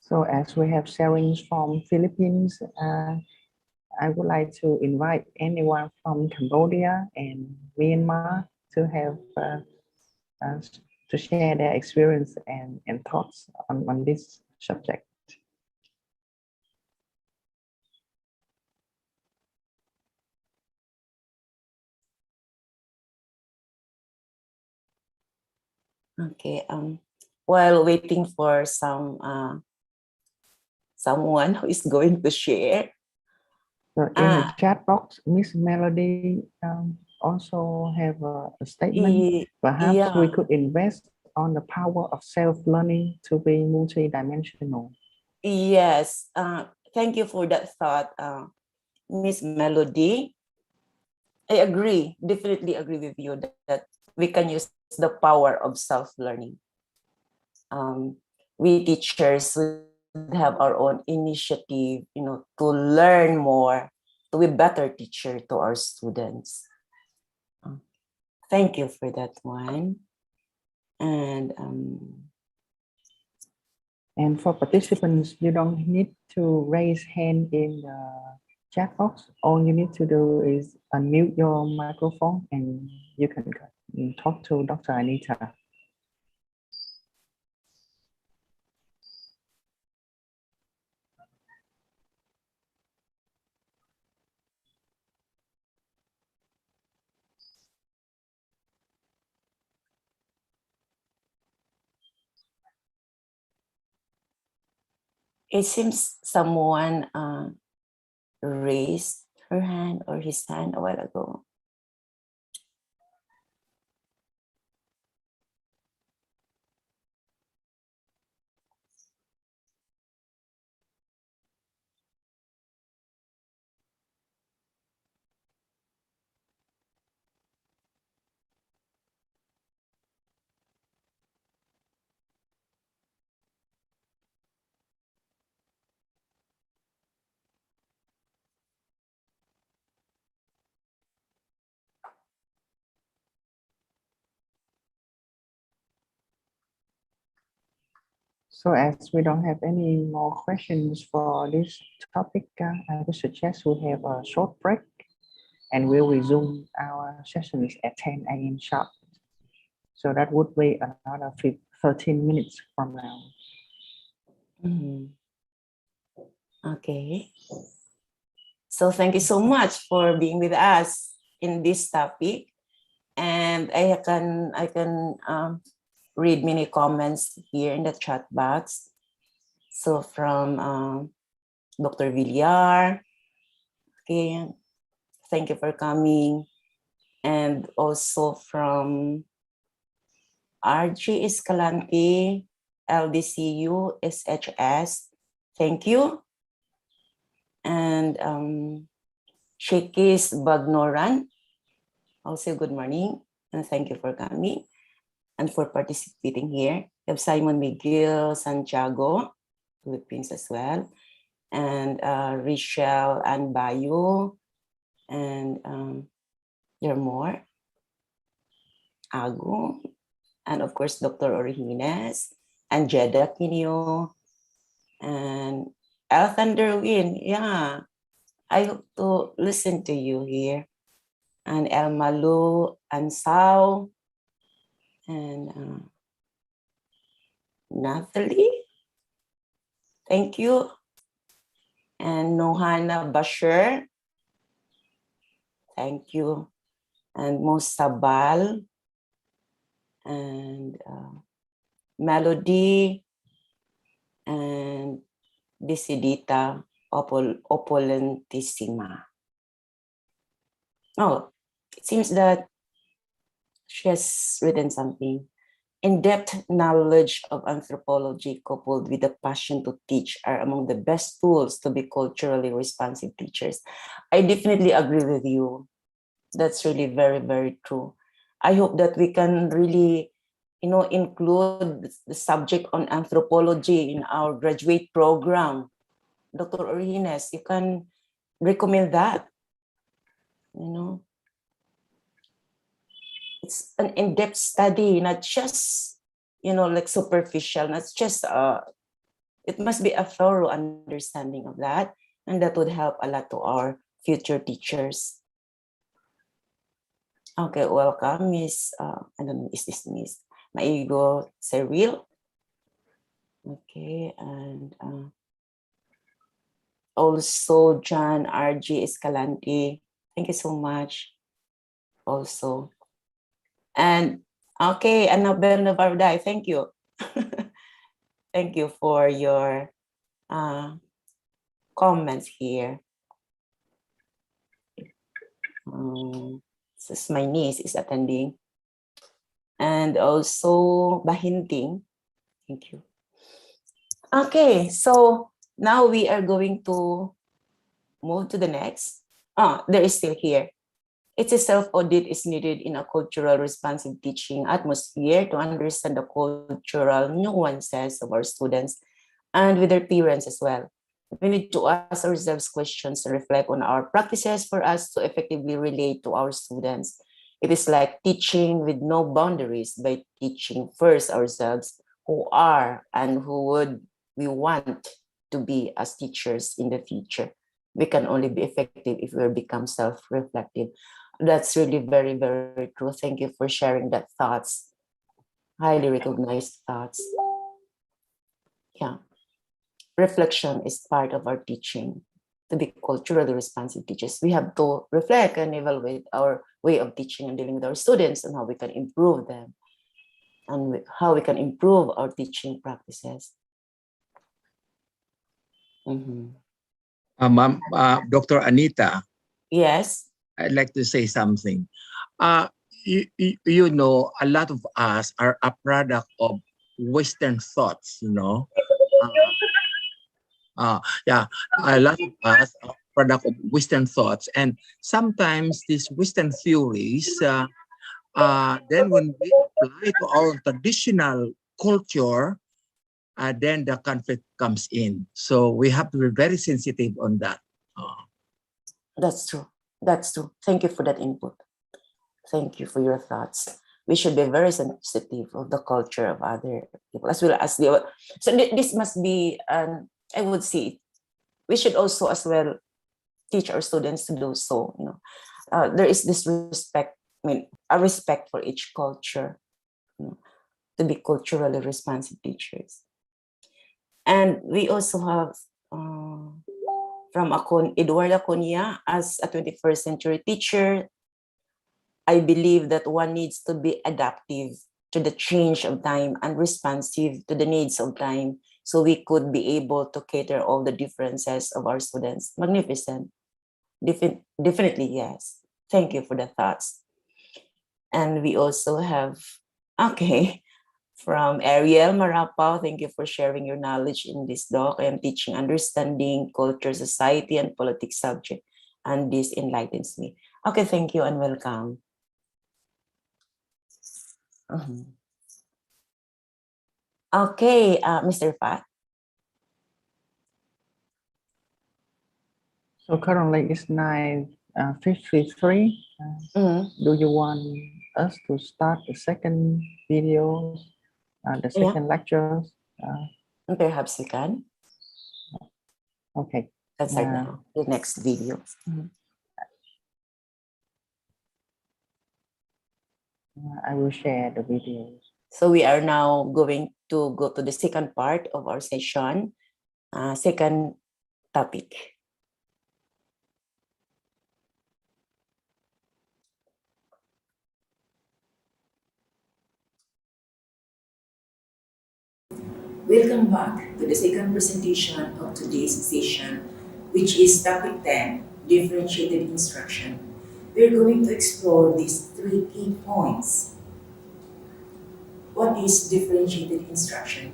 So as we have sharings from Philippines, I would like to invite anyone from Cambodia and Myanmar to have uh, to share their experience and thoughts on this subject. Okay. While waiting for someone who is going to share. So in the chat box, Miss Melody also have a statement. Perhaps we could invest on the power of self-learning to be multidimensional. Yes. Thank you for that thought, Miss Melody. I agree, definitely agree with you that we can use the power of self-learning. We teachers would have our own initiative, to learn more, to be better teacher to our students. Thank you for that one. And for participants, you don't need to raise hand in the chat box. All you need to do is unmute your microphone and you can talk to Dr. Anita. It seems someone raised her hand or his hand a while ago. So as we don't have any more questions for this topic, I would suggest we have a short break and we'll resume our sessions at 10 a.m. sharp. So that would be another 13 minutes from now. Okay. So thank you so much for being with us in this topic. And I can read many comments here in the chat box. So from Dr. Villar, okay, thank you for coming. And also from RG Escalante, LDCU, SHS, thank you. And Shakis Bagnoran, also good morning, and thank you for coming and for participating here. We have Simon Miguel Santiago, Philippines as well, and Richelle and Bayo, and there are more. Agu, and of course, Dr. Orihines, and Jeddah Quinio, and El Thunderwind. Yeah, I hope to listen to you here. And El Malu, and Sao, and Nathalie, thank you. And Nohana Bashir, thank you. And Musabal, and Melody, and Decidita Opulentissima. Oh, it seems that she has written something. In-depth knowledge of anthropology coupled with the passion to teach are among the best tools to be culturally responsive teachers. I definitely agree with you. That's really very, very true. I hope that we can really, include the subject on anthropology in our graduate program. Dr. Orihines, you can recommend that. It's an in-depth study, not just, like superficial, not just, it must be a thorough understanding of that. And that would help a lot to our future teachers. Okay, welcome, Miss, I don't know, is this Miss Maigo Cyril? Okay, and also John RG Escalante, thank you so much also. And okay, Annabelle Navarday, thank you. Thank you for your comments here. This is my niece is attending. And also Bahinting, thank you. Okay, so now we are going to move to the next. There is still here. It's a self-audit is needed in a cultural responsive teaching atmosphere to understand the cultural nuances of our students and with their parents as well. We need to ask ourselves questions to reflect on our practices for us to effectively relate to our students. It is like teaching with no boundaries by teaching first ourselves who are and who would we want to be as teachers in the future. We can only be effective if we become self-reflective. That's really very, very true. Thank you for sharing that thoughts. Highly recognized thoughts. Yeah. Reflection is part of our teaching. To be culturally responsive teachers, we have to reflect and evaluate our way of teaching and dealing with our students and how we can improve them and how we can improve our teaching practices. Ma'am, Dr. Anita. Yes. I'd like to say something. You know, a lot of us are a product of Western thoughts, yeah, a lot of us are product of Western thoughts. And sometimes these Western theories, then when we apply to our traditional culture, then the conflict comes in. So we have to be very sensitive on that. That's true. That's true. Thank you for that input. Thank you for your thoughts. We should be very sensitive of the culture of other people as well as the. So this must be, I would say, we should also as well teach our students to do so. There is this respect. I mean, a respect for each culture, to be culturally responsive teachers. And we also have from Eduardo Acuña, as a 21st century teacher, I believe that one needs to be adaptive to the change of time and responsive to the needs of time so we could be able to cater all the differences of our students. Magnificent. Definitely, yes. Thank you for the thoughts. And we also have, okay, from Ariel Marapao, thank you for sharing your knowledge in this doc. I am teaching understanding culture, society, and politics subject, and this enlightens me. Okay, thank you and welcome. Okay, Mr. Fat. So currently it's 9:53. Do you want us to start the second video, the second lecture? Perhaps we can. Okay. Let's start now, the next video. I will share the video. So we are now going to go to the second part of our session, second topic. Welcome back to the second presentation of today's session, which is topic 10, differentiated instruction. We're going to explore these 3 key points. What is differentiated instruction?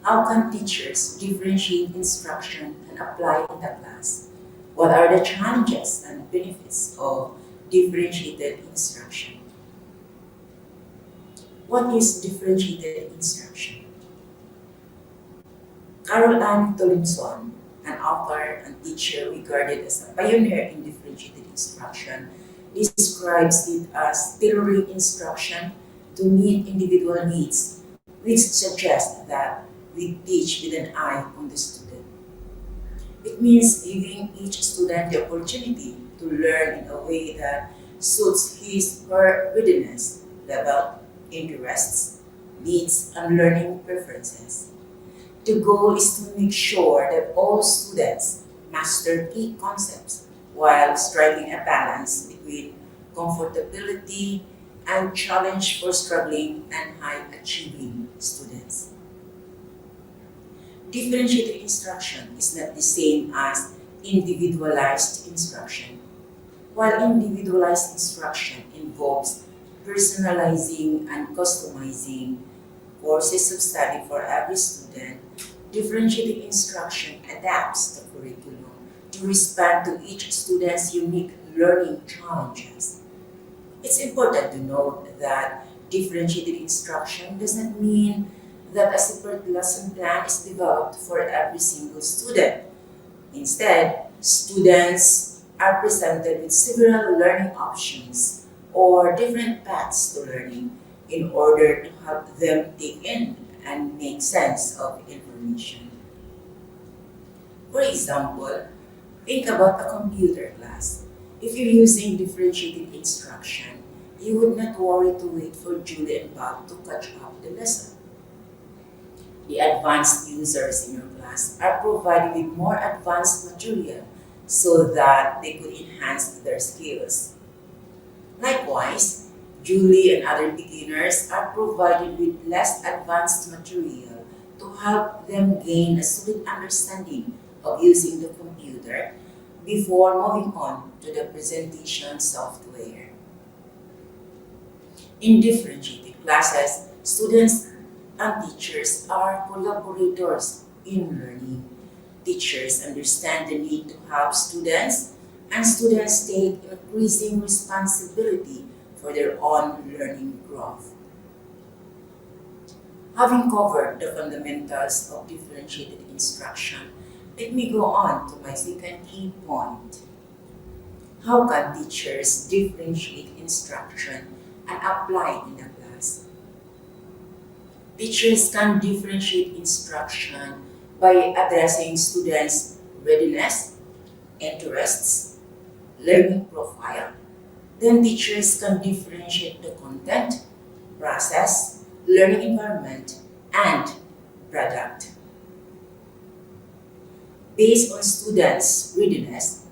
How can teachers differentiate instruction and apply in the class? What are the challenges and benefits of differentiated instruction? What is differentiated instruction? Carol Ann Tolinson, an author and teacher regarded as a pioneer in differentiated instruction, describes it as tailoring instruction to meet individual needs, which suggests that we teach with an eye on the student. It means giving each student the opportunity to learn in a way that suits his or her readiness level, interests, needs, and learning preferences. The goal is to make sure that all students master key concepts while striking a balance between comfortability and challenge for struggling and high-achieving students. Differentiated instruction is not the same as individualized instruction. While individualized instruction involves personalizing and customizing courses of study for every student, differentiated instruction adapts the curriculum to respond to each student's unique learning challenges. It's important to note that differentiated instruction does not mean that a separate lesson plan is developed for every single student. Instead, students are presented with several learning options or different paths to learning in order to help them take in and make sense of information. For example, think about a computer class. If you're using differentiated instruction, you would not worry to wait for Julie and Bob to catch up the lesson. The advanced users in your class are provided with more advanced material so that they could enhance their skills. Likewise, Julie and other beginners are provided with less advanced material to help them gain a solid understanding of using the computer before moving on to the presentation software. In differentiated classes, students and teachers are collaborators in learning. Teachers understand the need to help students, and students take increasing responsibility for their own learning growth. Having covered the fundamentals of differentiated instruction, let me go on to my second key point. How can teachers differentiate instruction and apply in a class? Teachers can differentiate instruction by addressing students' readiness, interests, learning profile. Then teachers can differentiate the content, process, learning environment, and product. Based on students' readiness,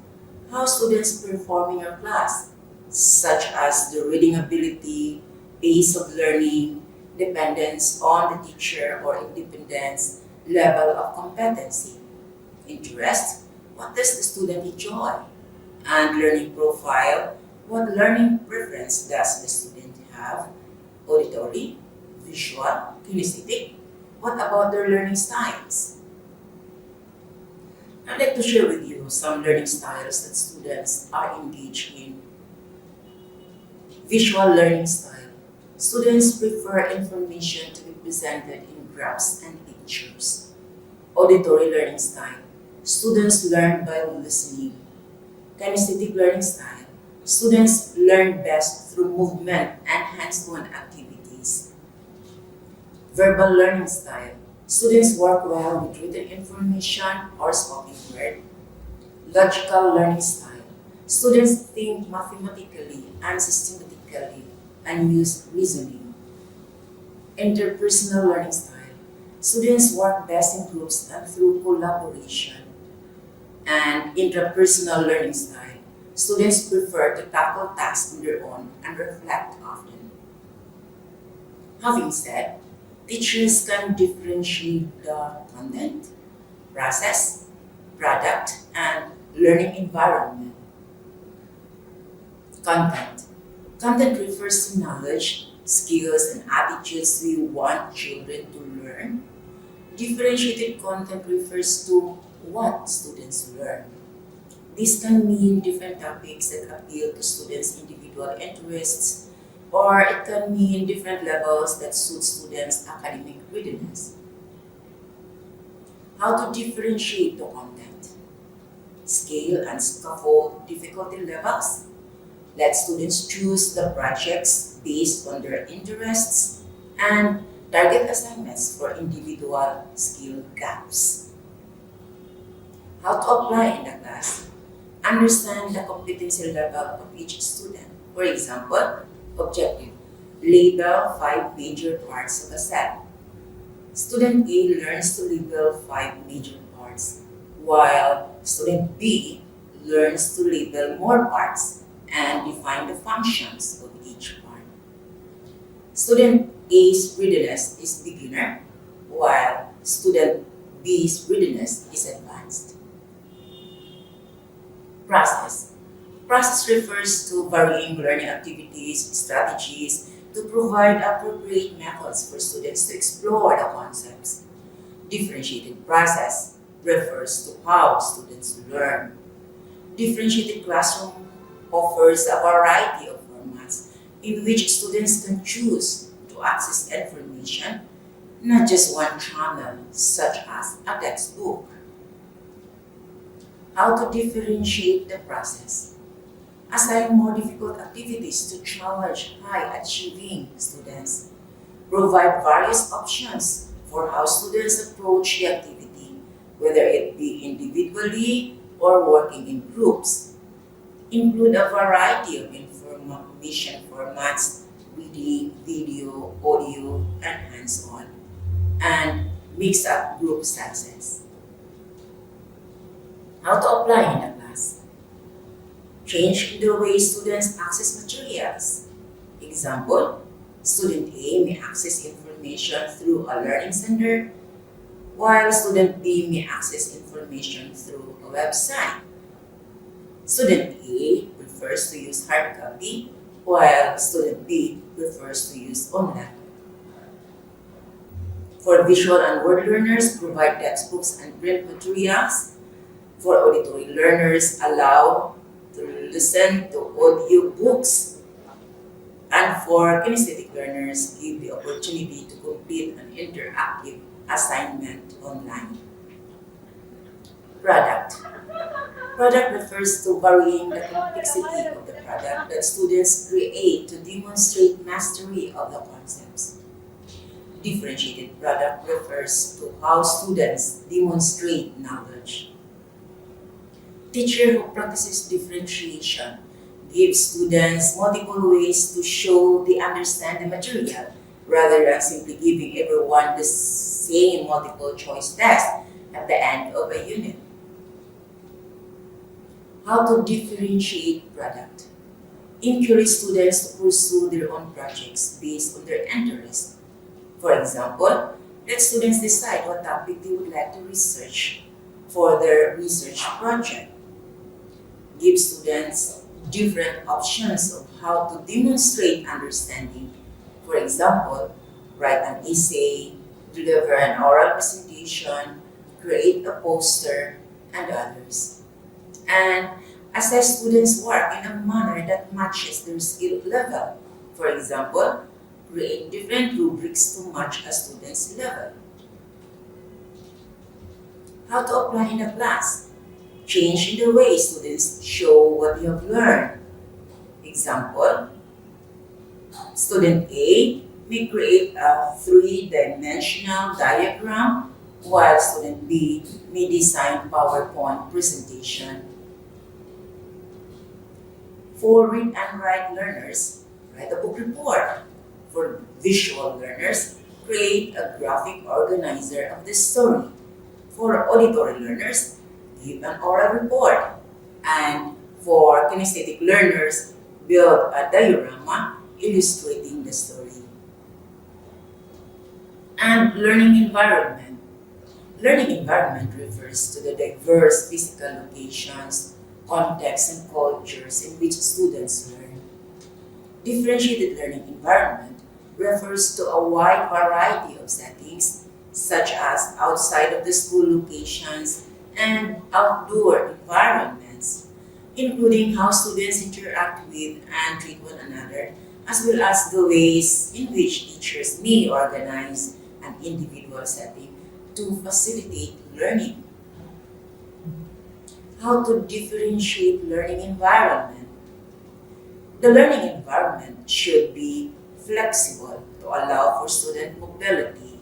how students perform in your class, such as the reading ability, pace of learning, dependence on the teacher or independence, level of competency. Interest, what does the student enjoy? And learning profile, what learning preference does the student have? Auditory, visual, kinesthetic, what about their learning styles? I'd like to share with you some learning styles that students are engaged in. Visual learning style. Students prefer information to be presented in graphs and pictures. Auditory learning style. Students learn by listening. Kinesthetic learning style. Students learn best through movement and hands-on activities. Verbal learning style. Students work well with written information or spoken word. Logical learning style. Students think mathematically and systematically and use reasoning. Interpersonal learning style. Students work best in groups and through collaboration. And intrapersonal learning style. Students prefer to tackle tasks on their own and reflect often. Having said, teachers can differentiate the content, process, product, and learning environment. Content. Content refers to knowledge, skills, and attitudes we want children to learn. Differentiated content refers to what students learn. This can mean different topics that appeal to students' individual interests, or it can mean different levels that suit students' academic readiness. How to differentiate the content? Scale and scaffold difficulty levels. Let students choose the projects based on their interests and target assignments for individual skill gaps. How to apply in the class? Understand the competency level of each student. For example, objective. Label 5 major parts of a set. Student A learns to label 5 major parts, while student B learns to label more parts and define the functions of each part. Student A's readiness is beginner, while student B's readiness is advanced. Process. Process refers to varying learning activities, strategies to provide appropriate methods for students to explore the concepts. Differentiated process refers to how students learn. Differentiated classroom offers a variety of formats in which students can choose to access information, not just one channel, such as a textbook. How to differentiate the process? Assign more difficult activities to challenge high-achieving students. Provide various options for how students approach the activity, whether it be individually or working in groups. Include a variety of information formats, reading, video, audio, and hands-on, and mix up group success. How to apply in the class? Change the way students access materials. Example, student A may access information through a learning center, while student B may access information through a website. Student A prefers to use hard copy, while student B prefers to use online. For visual and word learners, provide textbooks and print materials. For auditory learners, allow to listen to audio books. And for kinesthetic learners, give the opportunity to complete an interactive assignment online. Product. Product refers to varying the complexity of the product that students create to demonstrate mastery of the concepts. Differentiated product refers to how students demonstrate knowledge. Teacher who practices differentiation gives students multiple ways to show they understand the material rather than simply giving everyone the same multiple choice test at the end of a unit. How to differentiate product. Encourage students to pursue their own projects based on their interests. For example, Let students decide what topic they would like to research for their research project. Give students different options of how to demonstrate understanding. For example, write an essay, deliver an oral presentation, create a poster, and others. And assess students' work in a manner that matches their skill level. For example, create different rubrics to match a student's level. How to apply in a class. Change in the way students show what they have learned. Example, student A may create a three-dimensional diagram while student B may design PowerPoint presentation. For read and write learners, write a book report. For visual learners, create a graphic organizer of the story. For auditory learners, give an oral report. And for kinesthetic learners, build a diorama illustrating the story. And learning environment. Learning environment refers to the diverse physical locations, contexts, and cultures in which students learn. Differentiated learning environment refers to a wide variety of settings, such as outside of the school locations and outdoor environments, including how students interact with and treat one another, as well as the ways in which teachers may organize an individual setting to facilitate learning. How to differentiate learning environment. The learning environment should be flexible to allow for student mobility,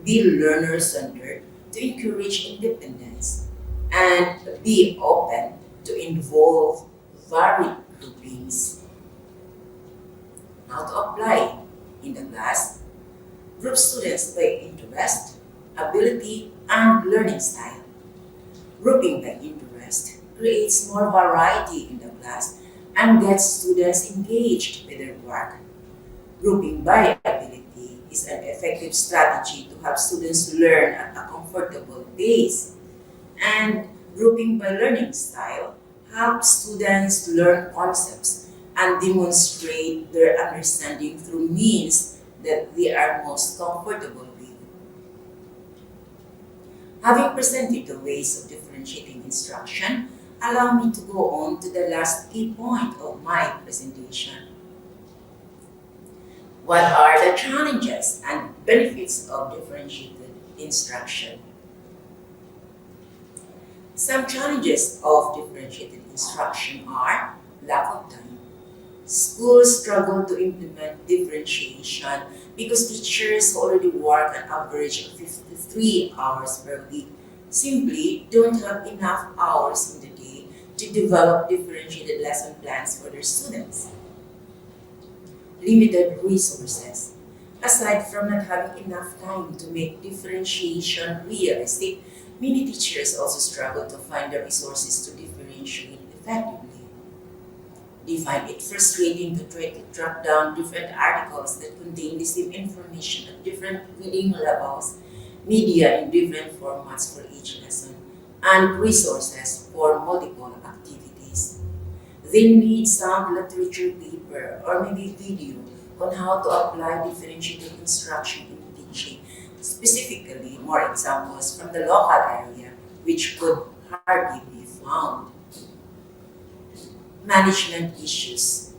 be learner-centered to encourage independence, and be open to involve varied groupings. How to apply in the class. Group students by interest, ability, and learning style. Grouping by interest creates more variety in the class and gets students engaged with their work. Grouping by ability is an effective strategy to have students learn at a comfortable pace. And grouping by learning style helps students learn concepts and demonstrate their understanding through means that they are most comfortable with. Having presented the ways of differentiating instruction, allow me to go on to the last key point of my presentation. What are the challenges and benefits of differentiated instruction? Some challenges of differentiated instruction are lack of time. Schools struggle to implement differentiation because teachers who already work an average of 53 hours per week simply don't have enough hours in the day to develop differentiated lesson plans for their students. Limited resources. Aside from not having enough time to make differentiation realistic, many teachers also struggle to find the resources to differentiate effectively. They find it frustrating to try to track down different articles that contain the same information at different reading levels, media in different formats for each lesson, and resources for multiple activities. They need some literature paper or maybe video on how to apply differentiated instruction in teaching, specifically more examples from the local area, which could hardly be found. Management issues.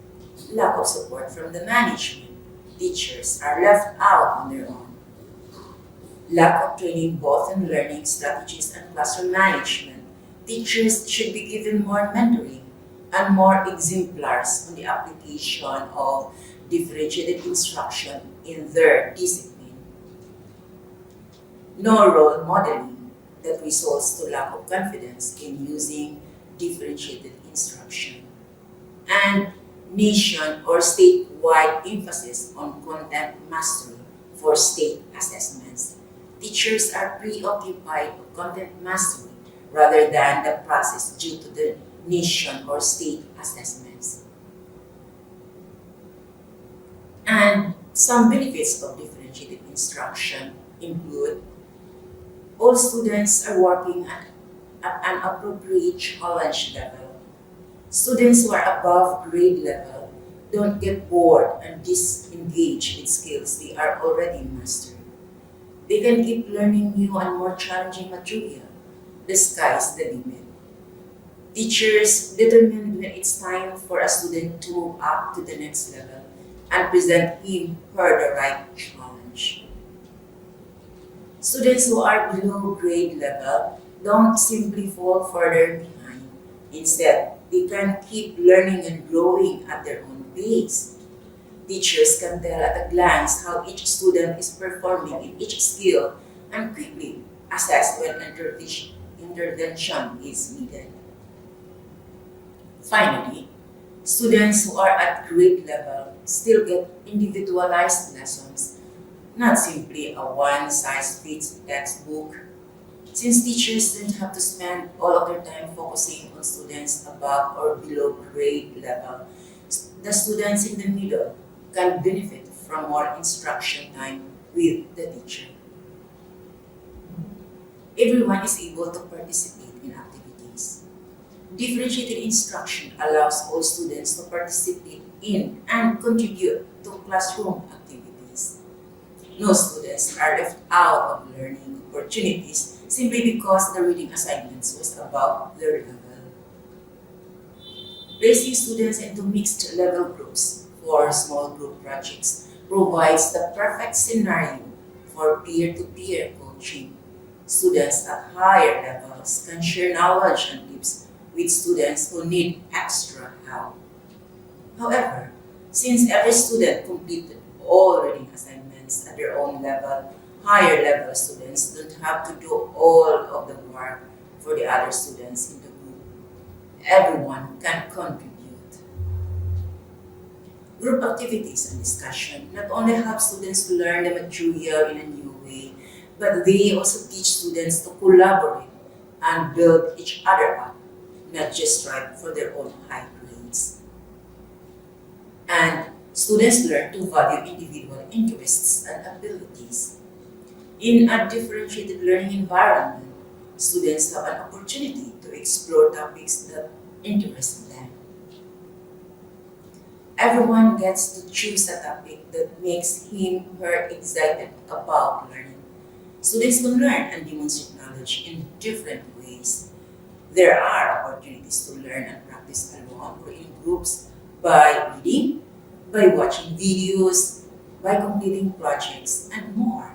Lack of support from the management. Teachers are left out on their own. Lack of training both in learning strategies and classroom management. Teachers should be given more mentoring and more exemplars on the application of differentiated instruction in their discipline. No role modeling that results to lack of confidence in using differentiated instruction. And nation or statewide emphasis on content mastery for state assessments. Teachers are preoccupied with content mastery rather than the process due to the nation or state assessments. And some benefits of differentiated instruction include all students are working at an appropriate challenge level. Students who are above grade level don't get bored and disengage with skills they are already mastering. They can keep learning new and more challenging material. The sky's the limit. Teachers determine when it's time for a student to move up to the next level and present him or the right challenge. Students who are below grade level don't simply fall further behind. Instead, they can keep learning and growing at their own pace. Teachers can tell at a glance how each student is performing in each skill and quickly assess when intervention is needed. Finally, students who are at grade level still get individualized lessons, not simply a one-size-fits textbook. Since teachers don't have to spend all of their time focusing on students above or below grade level, the students in the middle can benefit from more instruction time with the teacher. Everyone is able to participate in activities. Differentiated instruction allows all students to participate in and contribute to classroom activities. No students are left out of learning opportunities simply because the reading assignments was above their level. Placing students into mixed level groups for small group projects provides the perfect scenario for peer-to-peer coaching. Students at higher levels can share knowledge and tips with students who need extra help. However, since every student completed all reading assignments at their own level, higher level students don't have to do all of the work for the other students in the group. Everyone can contribute. Group activities and discussion not only help students to learn the material in a new way, but they also teach students to collaborate and build each other up, not just strive for their own high grades. And students learn to value individual interests and abilities. In a differentiated learning environment, students have an opportunity to explore topics that interest them. Everyone gets to choose a topic that makes him or her excited about learning. Students can learn and demonstrate knowledge in different ways. There are opportunities to learn and practice alone or in groups by reading, by watching videos, by completing projects, and more.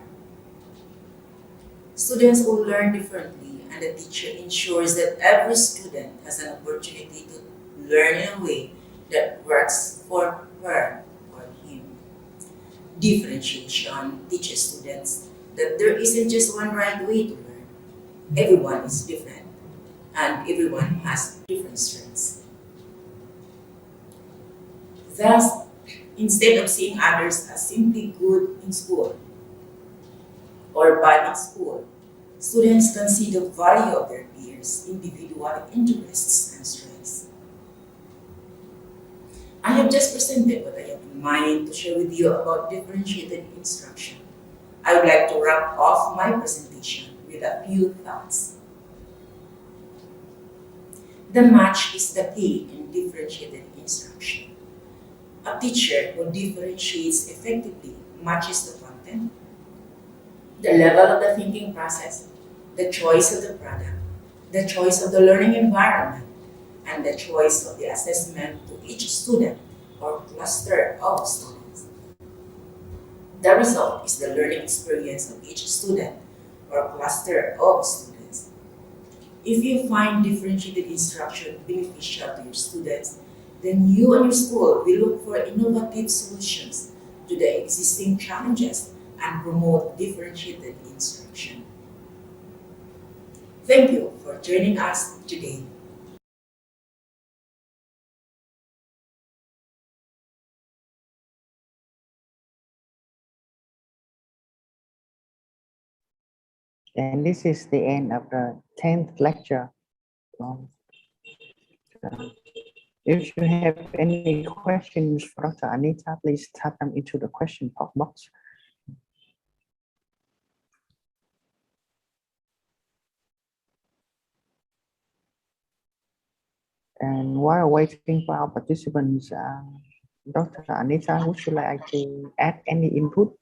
Students will learn differently, and the teacher ensures that every student has an opportunity to learn in a way that works for her or him. Differentiation teaches students that there isn't just one right way to learn. Everyone is different, and everyone has different strengths. Thus, instead of seeing others as simply good in school or bad in school, students can see the value of their peers' individual interests and strengths. I have just presented what I have in mind to share with you about differentiated instruction. I would like to wrap off my presentation with a few thoughts. The match is the key in differentiated instruction. A teacher who differentiates effectively matches the content, the level of the thinking process, the choice of the product, the choice of the learning environment, and the choice of the assessment to each student or cluster of students. The result is the learning experience of each student or cluster of students. If you find differentiated instruction beneficial to your students, then you and your school will look for innovative solutions to the existing challenges and promote differentiated instruction. Thank you for joining us today. And this is the end of the 10th lecture. Um, if you have any questions for Dr. Anita, please type them into the question box. And while waiting for our participants, Dr. Anita, would you like to add any input?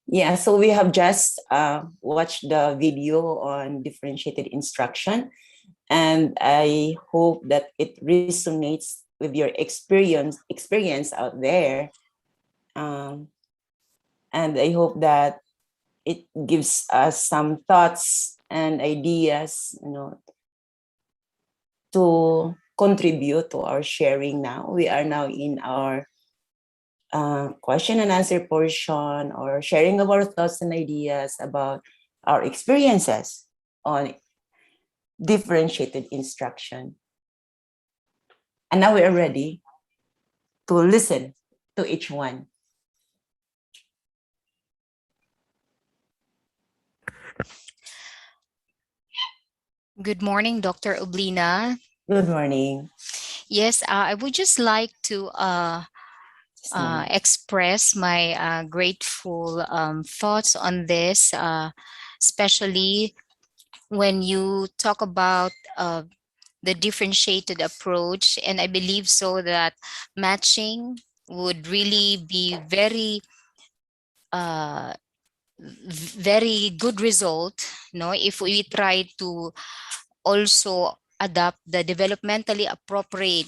Yeah, so we have just watched the video on differentiated instruction, and I hope that it resonates with your experience out there. And I hope that it gives us some thoughts and ideas, to contribute to our sharing now. We are now in our question and answer portion, or sharing of our thoughts and ideas about our experiences on differentiated instruction. And now we are ready to listen to each one. Good morning, Dr. Oblina. Good morning. Yes, I would just like to express my grateful thoughts on this, especially when you talk about the differentiated approach. And I believe so that matching would really be very good result, if we try to also adopt the developmentally appropriate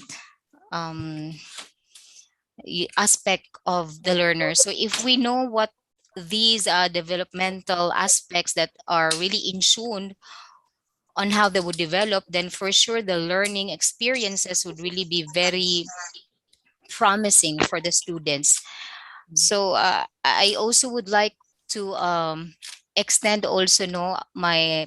aspect of the learner. So if we know what these developmental aspects that are really in tune on how they would develop, then for sure the learning experiences would really be very promising for the students. So I also would like to extend also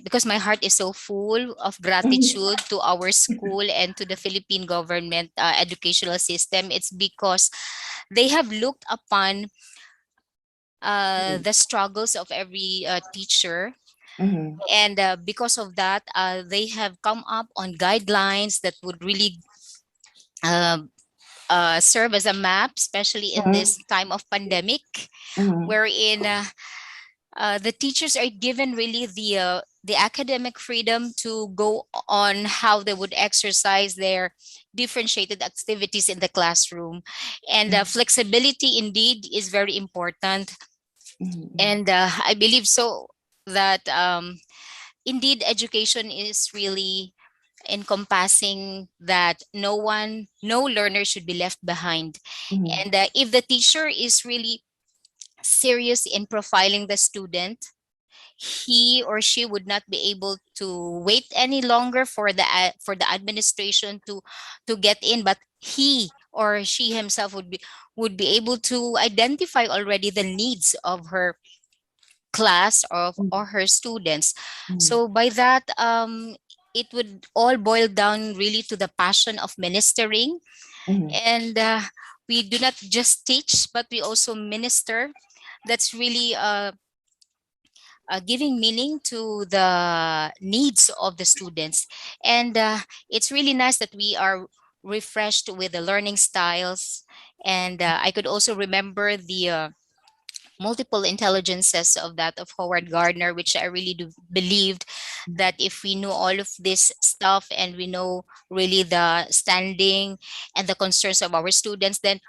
because my heart is so full of gratitude to our school and to the Philippine government educational system. It's because they have looked upon the struggles of every teacher. And because of that, they have come up on guidelines that would really serve as a map, especially in this time of pandemic, wherein the teachers are given really the academic freedom to go on how they would exercise their differentiated activities in the classroom. And flexibility indeed is very important. And I believe so that indeed education is really encompassing that no learner should be left behind. And if the teacher is really serious in profiling the student, he or she would not be able to wait any longer for the administration to get in, but he or she himself would be able to identify already the needs of her class or her students. So by that, it would all boil down really to the passion of ministering. And we do not just teach, but we also minister. That's really giving meaning to the needs of the students. And it's really nice that we are refreshed with the learning styles. And I could also remember the multiple intelligences of that of Howard Gardner, which I really do believed that if we know all of this stuff and we know really the standing and the concerns of our students, then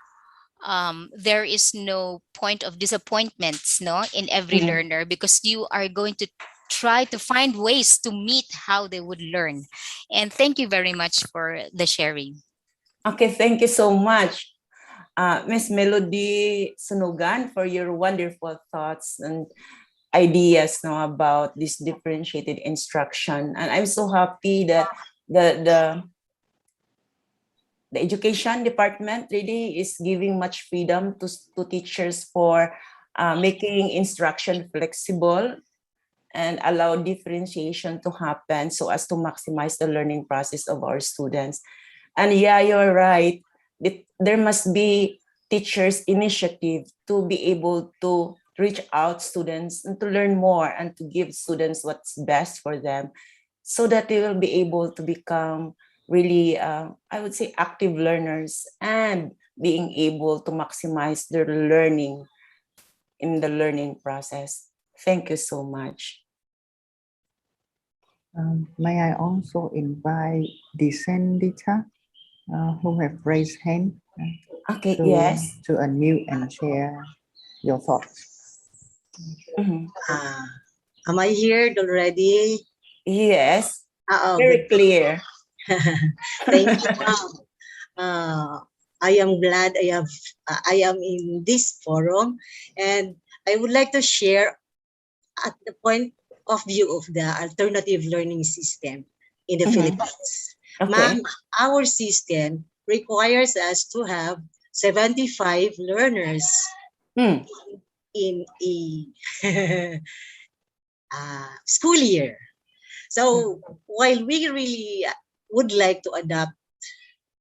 there is no point of disappointments, in every learner, because you are going to try to find ways to meet how they would learn. And thank you very much for the sharing. Okay, thank you so much, Miss Melody Sunugan, for your wonderful thoughts and ideas now about this differentiated instruction. And I'm so happy that the education department really is giving much freedom to teachers for making instruction flexible and allow differentiation to happen so as to maximize the learning process of our students. And yeah, you're right. There must be teachers' initiative to be able to reach out students and to learn more and to give students what's best for them so that they will be able to become really, I would say, active learners and being able to maximize their learning in the learning process. Thank you so much. May I also invite the Sandita who have raised hand Okay, to, yes. to unmute and share your thoughts. Am I heard already? Yes, very Good. clear. Thank you, ma'am. I am glad I am in this forum, and I would like to share at the point of view of the alternative learning system in the Philippines. Okay. Ma'am, our system requires us to have 75 learners in a school year. So while we really would like to adapt,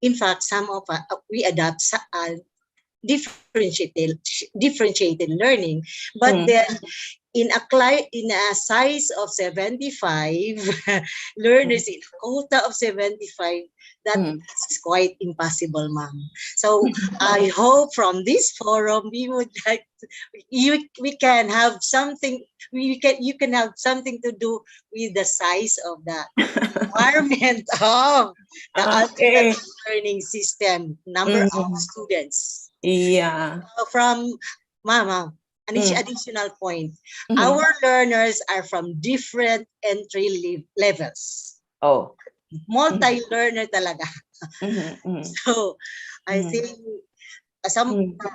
in fact, some of us, we adapt differentiated learning, but then in a size of 75 learners in a quota of 75, that is quite impossible, ma'am. So I hope from this forum we would like we can have something, you can have something to do with the size of the requirement of the alternative learning system, number of students. Yeah. From Mama, an additional point. Our learners are from different entry levels. Oh. Multi-learner talaga. So I think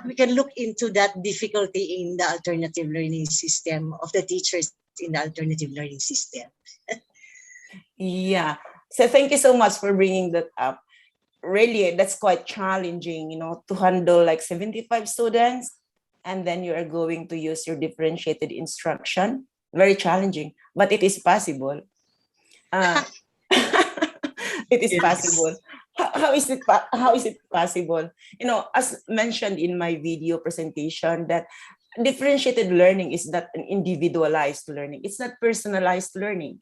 we can look into that difficulty in the alternative learning system of the teachers in the alternative learning system. Yeah. So thank you so much for bringing that up. Really, that's quite challenging, to handle like 75 students, and then you are going to use your differentiated instruction. Very challenging, but it is possible. It is possible. How is it possible? As mentioned in my video presentation, that differentiated learning is not an individualized learning. It's not personalized learning,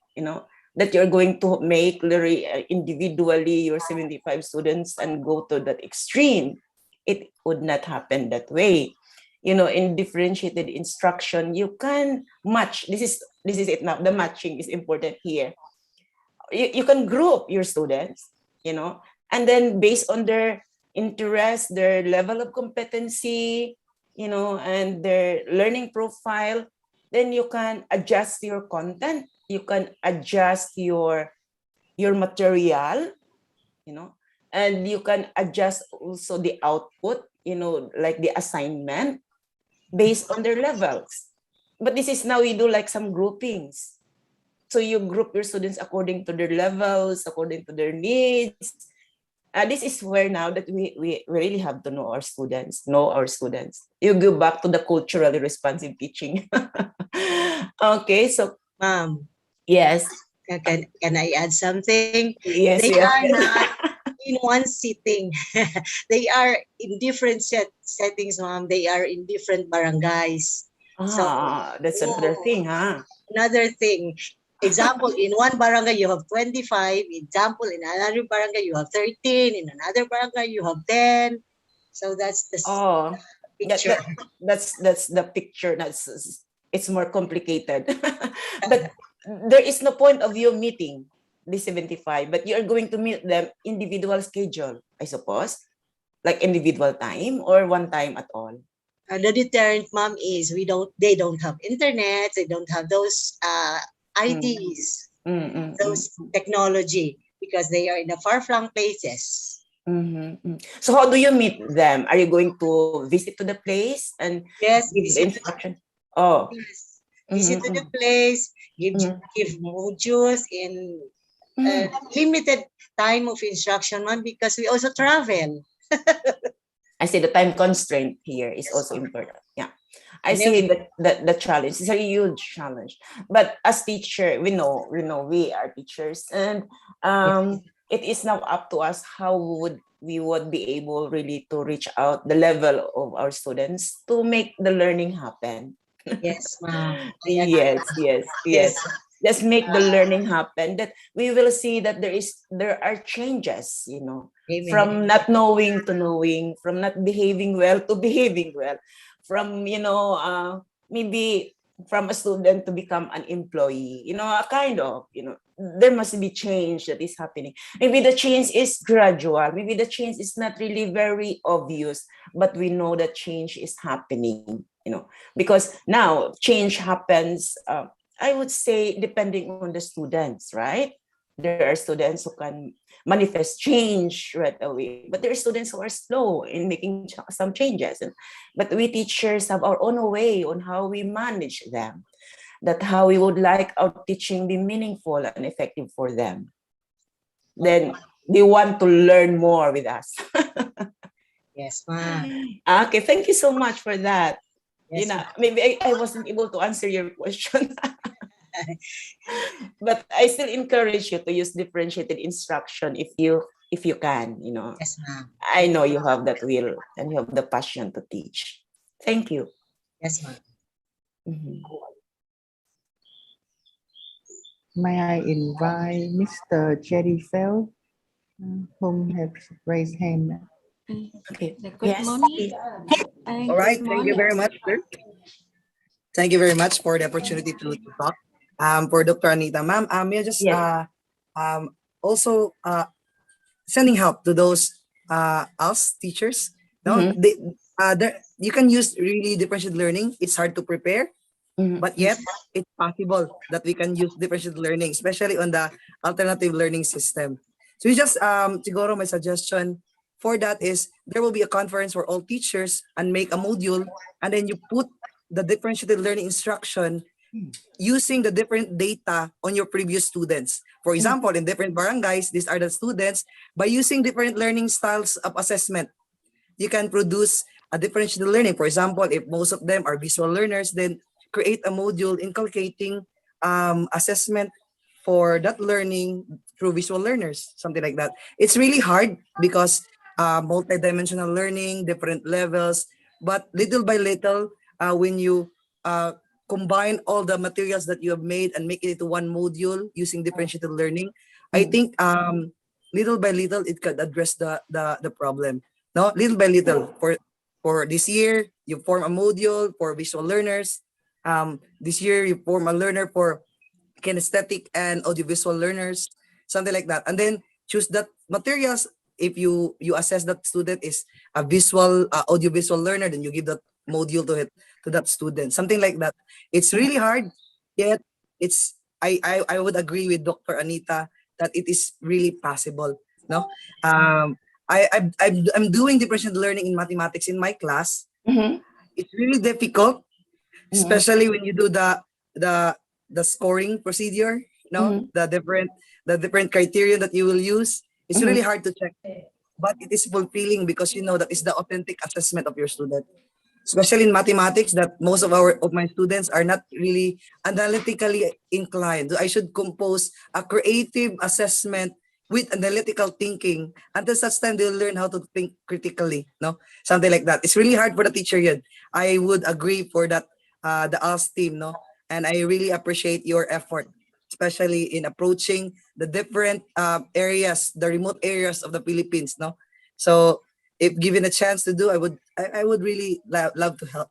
that you're going to make individually your 75 students and go to that extreme. It would not happen that way. In differentiated instruction, you can match. This is it now. The matching is important here. You can group your students, and then based on their interest, their level of competency, and their learning profile, then you can adjust your content. You can adjust your material, and you can adjust also the output, like the assignment based on their levels. But this is now we do like some groupings. So you group your students according to their levels, according to their needs. This is where now that we really have to know our students. You go back to the culturally responsive teaching. Okay, so Ma'am. Yes. Can I add something? Yes. They are not in one sitting. They are in different settings, ma'am. They are in different barangays. That's another thing, huh? Another thing. Example, in one barangay you have 25. Example, in another barangay you have 13. In another barangay you have 10. So that's the picture. That's the picture. It's more complicated. But there is no point of you meeting the 75, but you are going to meet them individual schedule, I suppose, like individual time or one time at all. The deterrent, ma'am, is they don't have internet, they don't have those ITs, those technology, because they are in the far-flung places. So how do you meet them? Are you going to visit to the place and give the instruction? Yes. Visit to the place, give modules in limited time of instruction, ma'am, because we also travel. I say the time constraint here is also important. Yeah. I see that the challenge is a huge challenge. But as teacher, we know we are teachers, and it is now up to us how we would be able really to reach out the level of our students to make the learning happen. Yes, ma'am. Yes. Let's make the learning happen, that we will see that there are changes, Amen. From not knowing to knowing, from not behaving well to behaving well, from maybe from a student to become an employee, a kind of, there must be change that is happening. Maybe the change is gradual, maybe the change is not really very obvious, but we know that change is happening, because now change happens, I would say, depending on the students, right? There are students who can manifest change right away, but there are students who are slow in making some changes. But we teachers have our own way on how we manage them, that how we would like our teaching be meaningful and effective for them. Then they want to learn more with us. Yes, ma'am. Okay, thank you so much for that. Yes, ma'am. Maybe I wasn't able to answer your question. But I still encourage you to use differentiated instruction if you can, Yes, ma'am. I know you have that will and you have the passion to teach. Thank you. Yes, ma'am. May I invite Mr. Jerry Fell, whom has raised hand? Okay. Good morning. All right. Thank you very much, sir. Thank you very much for the opportunity to talk. For Dr. Anita, ma'am, may I just Yes. Also sending help to those us teachers. No, you can use really differentiated learning. It's hard to prepare, but yet it's possible that we can use differentiated learning, especially on the alternative learning system. So we just siguro my suggestion for that is there will be a conference for all teachers and make a module, and then you put the differentiated learning instruction using the different data on your previous students. For example, in different barangays, these are the students. By using different learning styles of assessment, you can produce a differentiated learning. For example, if most of them are visual learners, then create a module inculcating assessment for that learning through visual learners, something like that. It's really hard because multidimensional learning, different levels, but little by little, when you combine all the materials that you have made and make it into one module using differentiated learning, I think little by little it could address the problem. No, little by little. For this year, you form a module for visual learners. This year you form a learner for kinesthetic and audiovisual learners, something like that, and then choose that materials. If you assess that student is a visual audiovisual learner, then you give that module to that student, something like that. It's really hard, yet it's I would agree with Dr. Anita that it is really possible. No, I'm doing differentiated learning in mathematics in my class. It's really difficult, especially when you do the scoring procedure. The different criteria that you will use. It's really hard to check, but it is fulfilling because that is the authentic assessment of your student. Especially in mathematics, that most of my students are not really analytically inclined. So I should compose a creative assessment with analytical thinking. Until such time, they'll learn how to think critically. No, something like that. It's really hard for the teacher yet. I would agree for that. The ALS team, no, and I really appreciate your effort, especially in approaching the different areas, the remote areas of the Philippines, no. So if given a chance to do, I would really love to help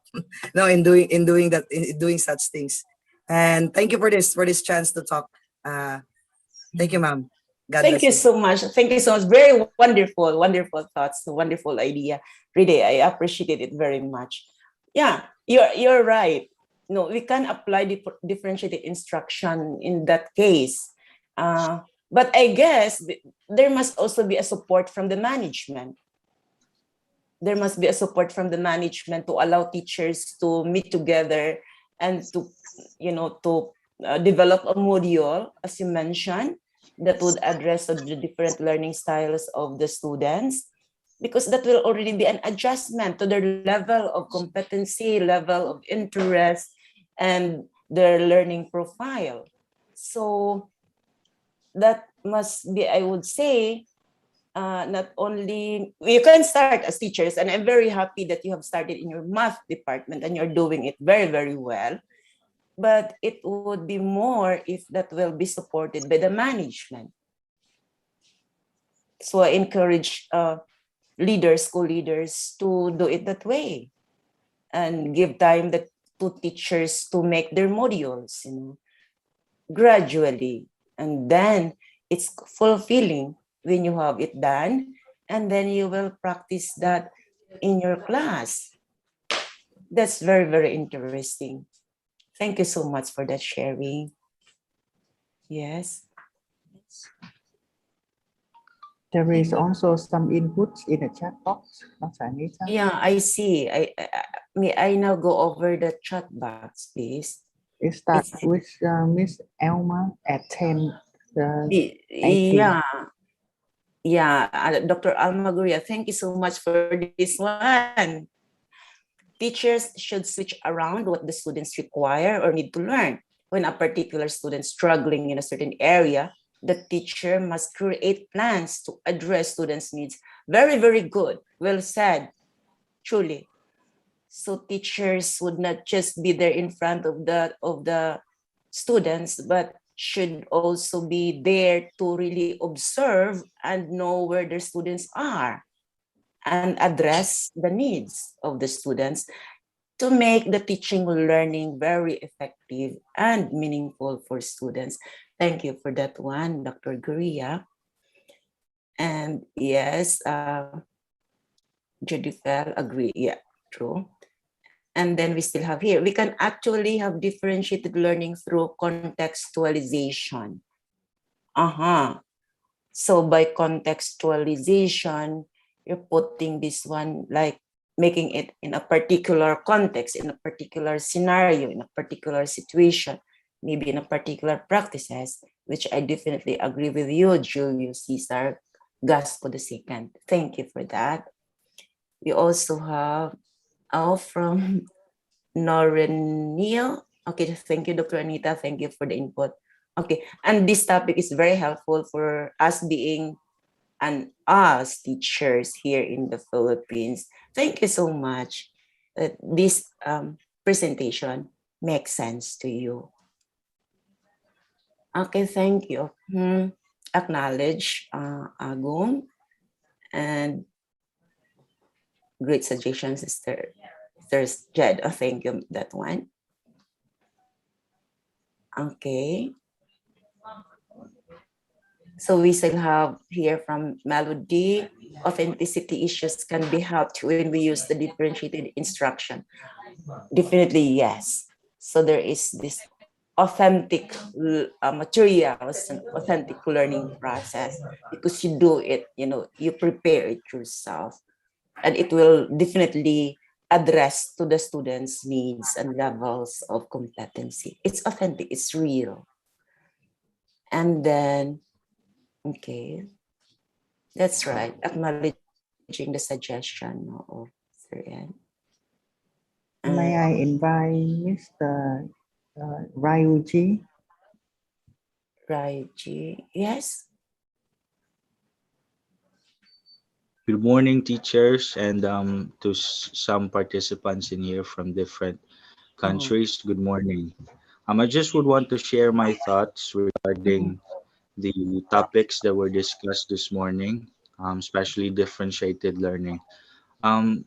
no in doing that, in doing such things. And thank you for this chance to talk. Thank you, ma'am. God Thank bless you so much. Thank you so much. Very wonderful thoughts, wonderful idea. Really, I appreciate it very much. Yeah, you're right. No, we can apply the differentiated instruction in that case. But I guess there must also be a support from the management. There must be a support from the management to allow teachers to meet together and to develop a module, as you mentioned, that would address the different learning styles of the students, because that will already be an adjustment to their level of competency, level of interest, and their learning profile. So that must be, I would say, not only, you can start as teachers, and I'm very happy that you have started in your math department and you're doing it very, very well. But it would be more if that will be supported by the management. So I encourage school leaders to do it that way and give time to to teachers to make their modules, gradually. And then it's fulfilling when you have it done, and then you will practice that in your class. That's very, very interesting. Thank you so much for that sharing. Yes. There is also some inputs in the chat box, Dr. Anita. Yeah, I see. May I now go over the chat box, please? It starts with Miss Elma at 10. 18. Yeah, Dr. Almaguria, thank you so much for this one. Teachers should switch around what the students require or need to learn. When a particular student struggling in a certain area, the teacher must create plans to address students' needs. Very, very good. Well said, truly. So teachers would not just be there in front of the students, but should also be there to really observe and know where their students are and address the needs of the students to make the teaching learning very effective and meaningful for students. Thank you for that one, Dr. Guria. And yes, Judy Fell agree. Yeah, true. And then we still have here, we can actually have differentiated learning through contextualization. So by contextualization, you're putting this one, like making it in a particular context, in a particular scenario, in a particular situation, maybe in a particular practices, which I definitely agree with you, Julius Caesar Gaspo II. Thank you for that. We also have from Noreniel. Okay, thank you, Dr. Anita. Thank you for the input. Okay, and this topic is very helpful for us being us teachers here in the Philippines. Thank you so much. This presentation makes sense to you. Okay, thank you. Acknowledge Agong, and great suggestions, Sister Jed. Thank you, that one. Okay. So we still have here from Melody, authenticity issues can be helped when we use the differentiated instruction. Definitely, yes. So there is this authentic materials and authentic learning process because you do it, you prepare it yourself, and it will definitely address to the students' needs and levels of competency. It's authentic, it's real. And then, okay, that's right, acknowledging the suggestion of Sir. May I invite Mr. Ryuji? Ryuji, yes. Good morning, teachers, and to some participants in here from different countries. Good morning. I just would want to share my thoughts regarding the topics that were discussed this morning, especially differentiated learning. Um,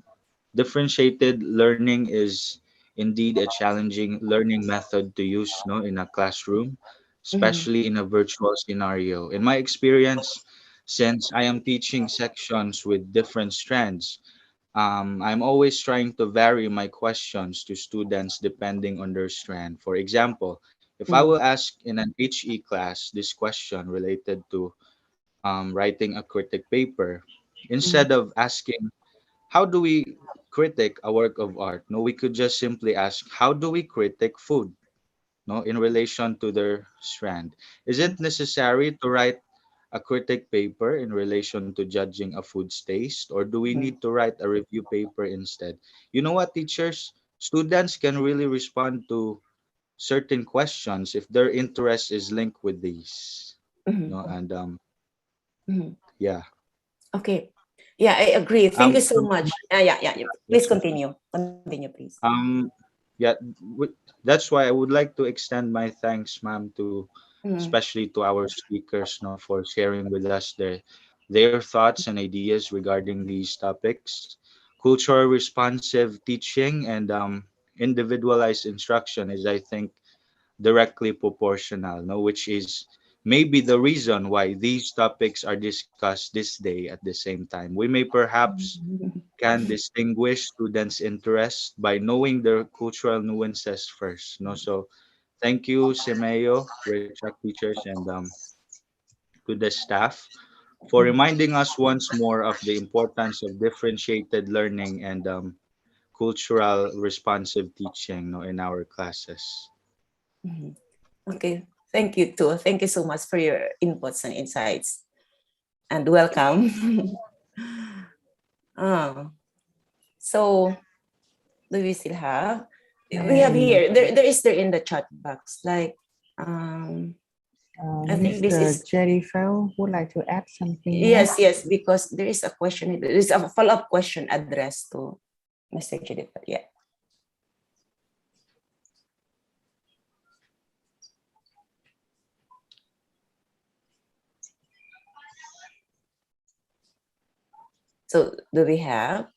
Differentiated learning is indeed a challenging learning method to use, no, in a classroom, especially in a virtual scenario. In my experience, since I am teaching sections with different strands, I'm always trying to vary my questions to students depending on their strand. For example, if I will ask in an HE class this question related to writing a critic paper, instead of asking how do we critique a work of art? No, we could just simply ask, how do we critique food? No, in relation to their strand. Is it necessary to write a critic paper in relation to judging a food's taste, or do we need to write a review paper instead? You know what, teachers? Students can really respond to certain questions if their interest is linked with these. No, and yeah. Okay. Yeah, I agree. Thank you so For much. my- Yeah. Please continue. Continue, please. Yeah, that's why I would like to extend my thanks, ma'am, to especially to our speakers, no, for sharing with us their thoughts and ideas regarding these topics, cultural responsive teaching, and individualized instruction is, I think, directly proportional, no, which is maybe the reason why these topics are discussed this day at the same time. We may perhaps can distinguish students' interests by knowing their cultural nuances first. No, so thank you, Simeo, Richard teachers, and to the staff for reminding us once more of the importance of differentiated learning and cultural responsive teaching, no, in our classes. Mhm. Okay, thank you too. Thank you so much for your inputs and insights. And welcome. Ah, so do we still have? We have here. There in the chat box. Like, I think this Mr. is Jerry Fell would like to add something more. yes, because there is a question. There is a follow-up question addressed to Mr. Judith. Yeah. So do we have?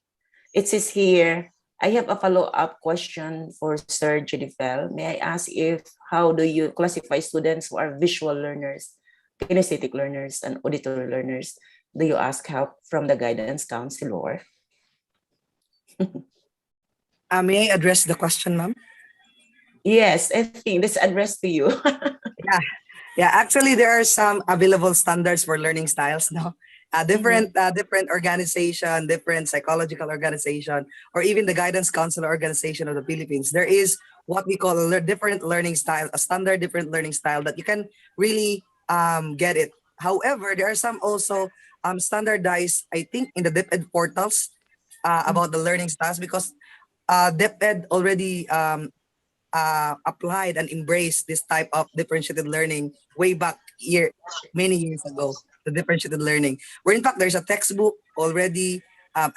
It says here, I have a follow-up question for Sir Judifel. May I ask if how do you classify students who are visual learners, kinesthetic learners, and auditory learners? Do you ask help from the guidance counselor? May I address the question, ma'am? Yes, I think this addressed to you. Yeah, actually, there are some available standards for learning styles now. Different organization, different psychological organization, or even the guidance counselor organization of the Philippines. There is what we call a different learning style, a standard different learning style that you can really get it. However, there are some also standardized, I think, in the DepEd portals about the learning styles because DepEd already applied and embraced this type of differentiated learning way back many years ago. The differentiated learning, where in fact there's a textbook already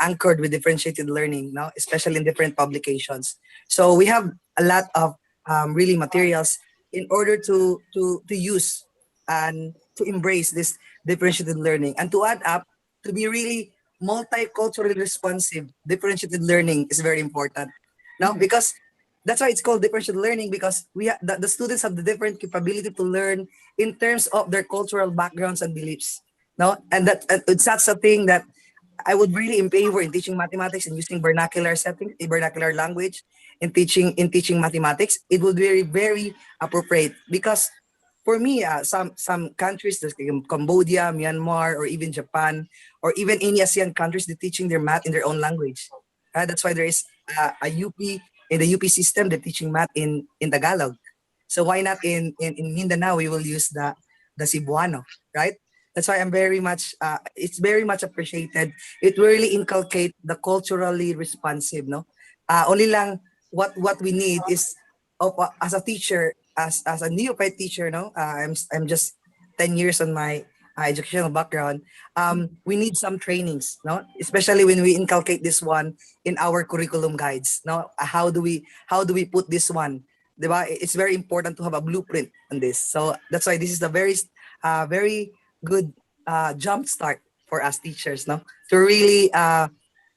anchored with differentiated learning, now especially in different publications. So we have a lot of really materials in order to use and to embrace this differentiated learning, and to add up to be really multiculturally responsive. Differentiated learning is very important now because that's why it's called differential learning, because the students have the different capability to learn in terms of their cultural backgrounds and beliefs. No, and it's such a thing that I would really in favor in teaching mathematics and using vernacular setting, a vernacular language in teaching mathematics. It would be very very appropriate because for me, some countries like Cambodia, Myanmar, or even Japan, or even any ASEAN countries, they're teaching their math in their own language. That's why there is a UP in the UP system. They're teaching math in Tagalog. So why not in Mindanao? We will use the Cebuano, right? That's why I'm very much. It's very much appreciated. It really inculcate the culturally responsive. No, only lang what we need is as a teacher, as a neophyte teacher. No, I'm just 10 years on my educational background. We need some trainings, no, especially when we inculcate this one in our curriculum guides. No, how do we put this one? Diba? It's very important to have a blueprint on this. So that's why this is the very good jump start for us teachers, no, to really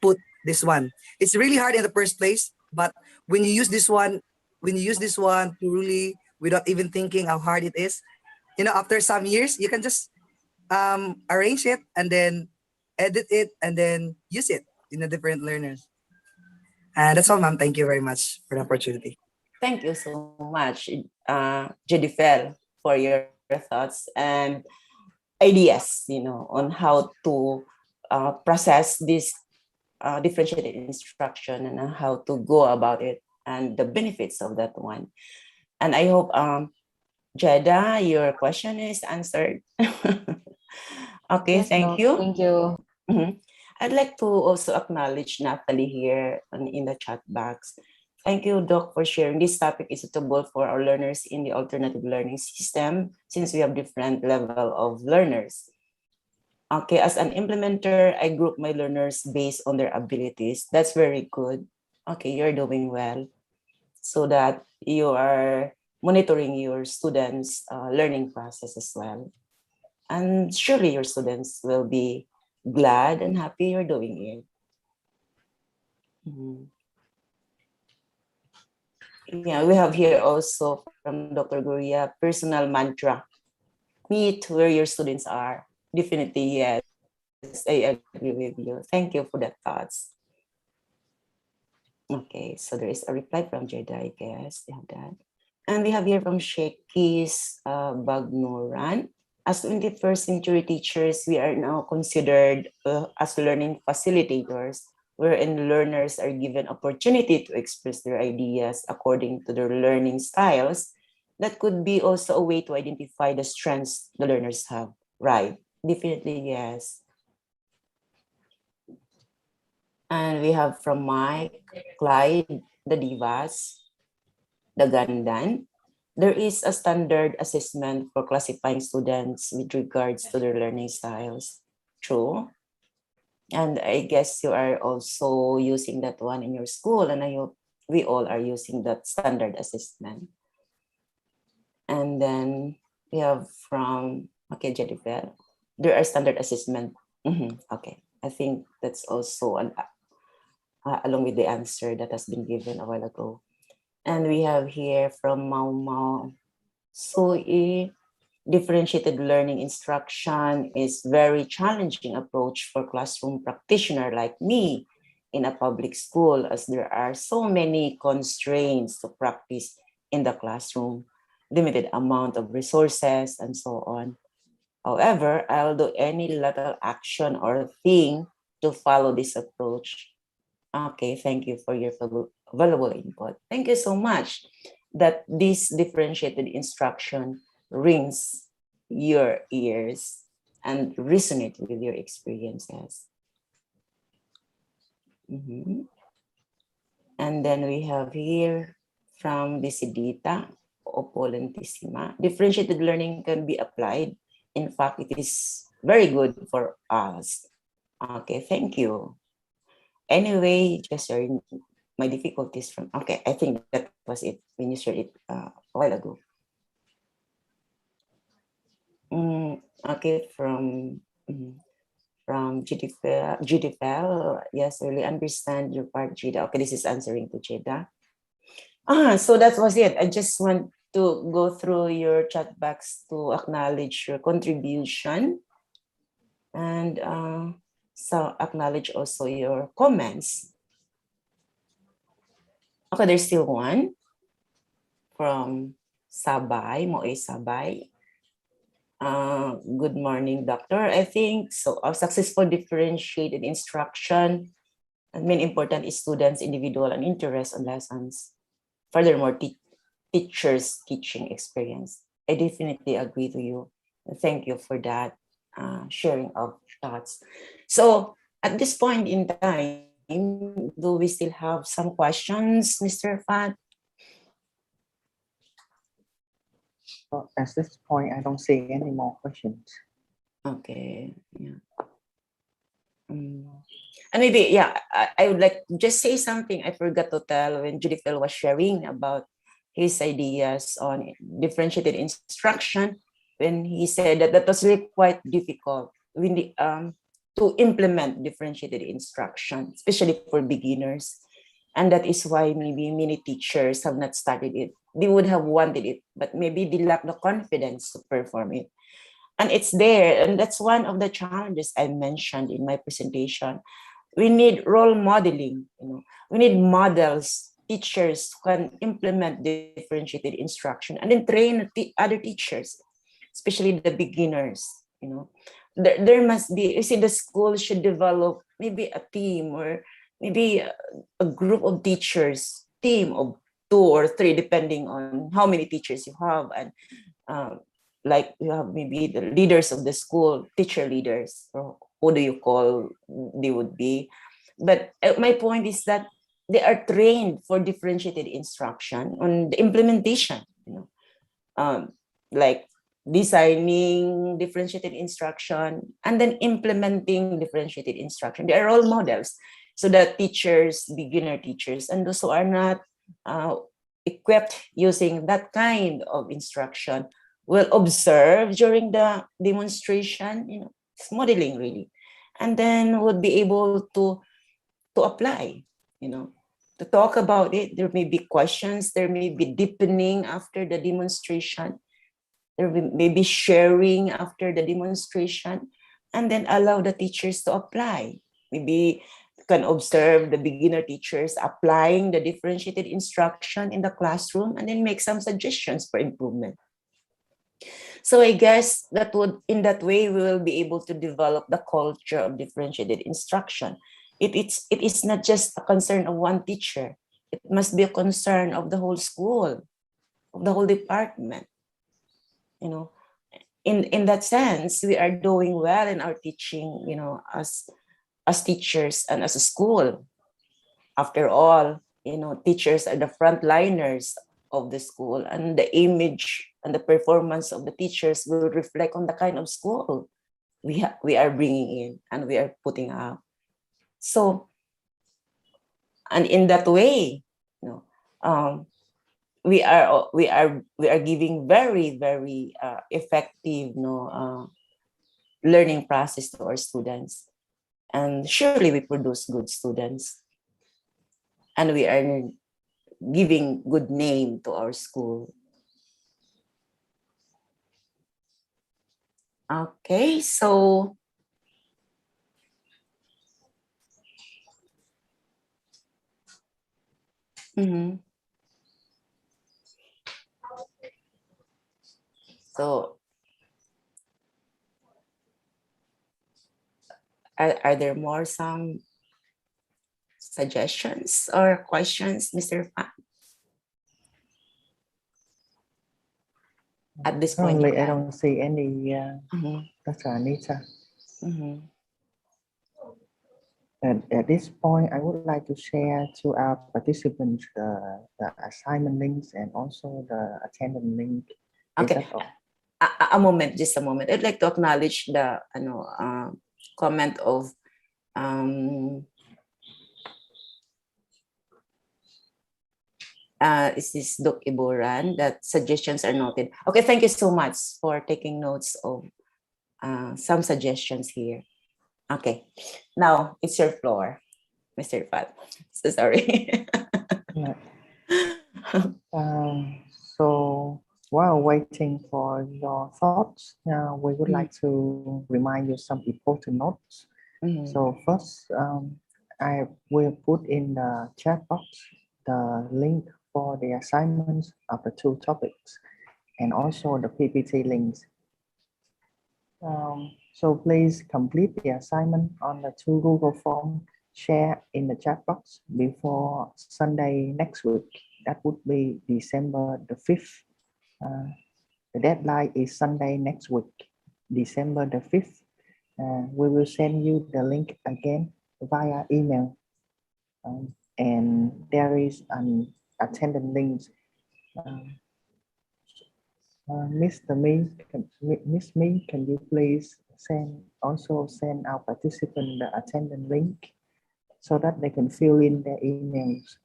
put this one. It's really hard in the first place, but when you use this one, to really without even thinking how hard it is, after some years, you can just arrange it and then edit it and then use it in the different learners. And that's all, ma'am. Thank you very much for the opportunity. Thank you so much, Judifel, for your thoughts and ideas, on how to process this differentiated instruction and how to go about it and the benefits of that one. And I hope, Jeda, your question is answered. Okay, Yes, thank Doc. you. Thank you. Mhm. I'd like to also acknowledge Natalie here in the chat box. Thank you, Doc, for sharing. This topic is suitable for our learners in the alternative learning system since we have different level of learners. Okay, as an implementer, I group my learners based on their abilities. That's very good. Okay, you're doing well. So that you are monitoring your students' learning process as well. And surely your students will be glad and happy you're doing it. Mhm. Yeah, we have here also from Dr. Guria, personal mantra. Meet where your students are. Definitely, yes, I agree with you. Thank you for that thoughts. Okay, so there is a reply from Jeda, I guess. They have that. And we have here from Shekis Bagnuran. As 21st century teachers, we are now considered as learning facilitators, wherein learners are given opportunity to express their ideas according to their learning styles. That could be also a way to identify the strengths the learners have. Right, definitely yes. And we have from Mike, Clyde, the Divas, the Gandan. There is a standard assessment for classifying students with regards to their learning styles. True. And I guess you are also using that one in your school, and I hope we all are using that standard assessment. And then we have from, okay, Jennifer, there are standard assessment. Okay, I think that's also along with the answer that has been given a while ago. And we have here from Mau Mau, SUI, differentiated learning instruction is very challenging approach for classroom practitioner like me in a public school, as there are so many constraints to practice in the classroom, limited amount of resources and so on. However, I'll do any little action or thing to follow this approach. Okay, thank you for your valuable input. Thank you so much that this differentiated instruction rings your ears and resonate with your experiences. And then we have here from Decidita, Opulentissima. Differentiated learning can be applied. In fact, it is very good for us. Okay, thank you. Anyway, just sharing my difficulties from, okay, I think that was it when you shared it a while ago. Okay, from GDFL, yes, I really understand your part, Jida. Okay, this is answering to Jida. So that was it. I just want to go through your chat box to acknowledge your contribution and so acknowledge also your comments. Okay, there's still one from Sabay, Moe Sabay. Good morning, doctor. I think so. A successful differentiated instruction, the main important is students' individual and interest on lessons. Furthermore, teachers' teaching experience. I definitely agree to you. Thank you for that sharing of thoughts. So at this point in time, do we still have some questions, Mr. Fat? Well, at this point, I don't see any more questions. Okay, yeah. And maybe, yeah, I would like to just say something I forgot to tell when Judy Phil was sharing about his ideas on differentiated instruction, when he said that that was really quite difficult to implement differentiated instruction, especially for beginners. And that is why maybe many teachers have not started it. They would have wanted it, but maybe they lack the confidence to perform it. And it's there, and that's one of the challenges I mentioned in my presentation. We need role modeling, we need models, teachers who can implement differentiated instruction and then train other teachers, especially the beginners. There must be, you see, the school should develop maybe a team or maybe a group of teachers, team of 2 or 3, depending on how many teachers you have, and like you have maybe the leaders of the school, teacher leaders, or who do you call they would be. But my point is that they are trained for differentiated instruction on the implementation, like designing differentiated instruction and then implementing differentiated instruction. They are role models. So that teachers, beginner teachers, and those who are not equipped using that kind of instruction will observe during the demonstration, it's modeling really, and then would be able to apply, to talk about it. There may be questions, there may be deepening after the demonstration, may be sharing after the demonstration, and then allow the teachers to apply. Maybe you can observe the beginner teachers applying the differentiated instruction in the classroom and then make some suggestions for improvement. So I guess in that way, we will be able to develop the culture of differentiated instruction. It is not just a concern of one teacher. It must be a concern of the whole school, of the whole department. You know, in that sense, we are doing well in our teaching, you know, as teachers and as a school. After all, you know, teachers are the frontliners of the school, and the image and the performance of the teachers will reflect on the kind of school we are bringing in and we are putting up. So, and in that way, you know, we are giving very, very effective, you know, learning process to our students, and surely we produce good students, and we are giving good name to our school. Okay, so so are there more some suggestions or questions, Mr. Fan? At this point, Currently, I don't see any, Dr. Anita. At this point, I would like to share to our participants the assignment links and also the attendance link. Okay, a moment, just a moment. I'd like to acknowledge the comment of is this Doc Iboran, that suggestions are noted. Okay, thank you so much for taking notes of some suggestions here. Okay, now it's your floor, Mr. Pat. So sorry. So while waiting for your thoughts, we would like to remind you some important notes. So first, I will put in the chat box the link for the assignments of the two topics and also the PPT links. So please complete the assignment on the two Google Forms shared in the chat box before Sunday next week. That would be December the 5th. The deadline is Sunday next week, December the 5th. We will send you the link again via email. And there is an attendance link. Miss Me, can you please send our participant the attendance link so that they can fill in their emails.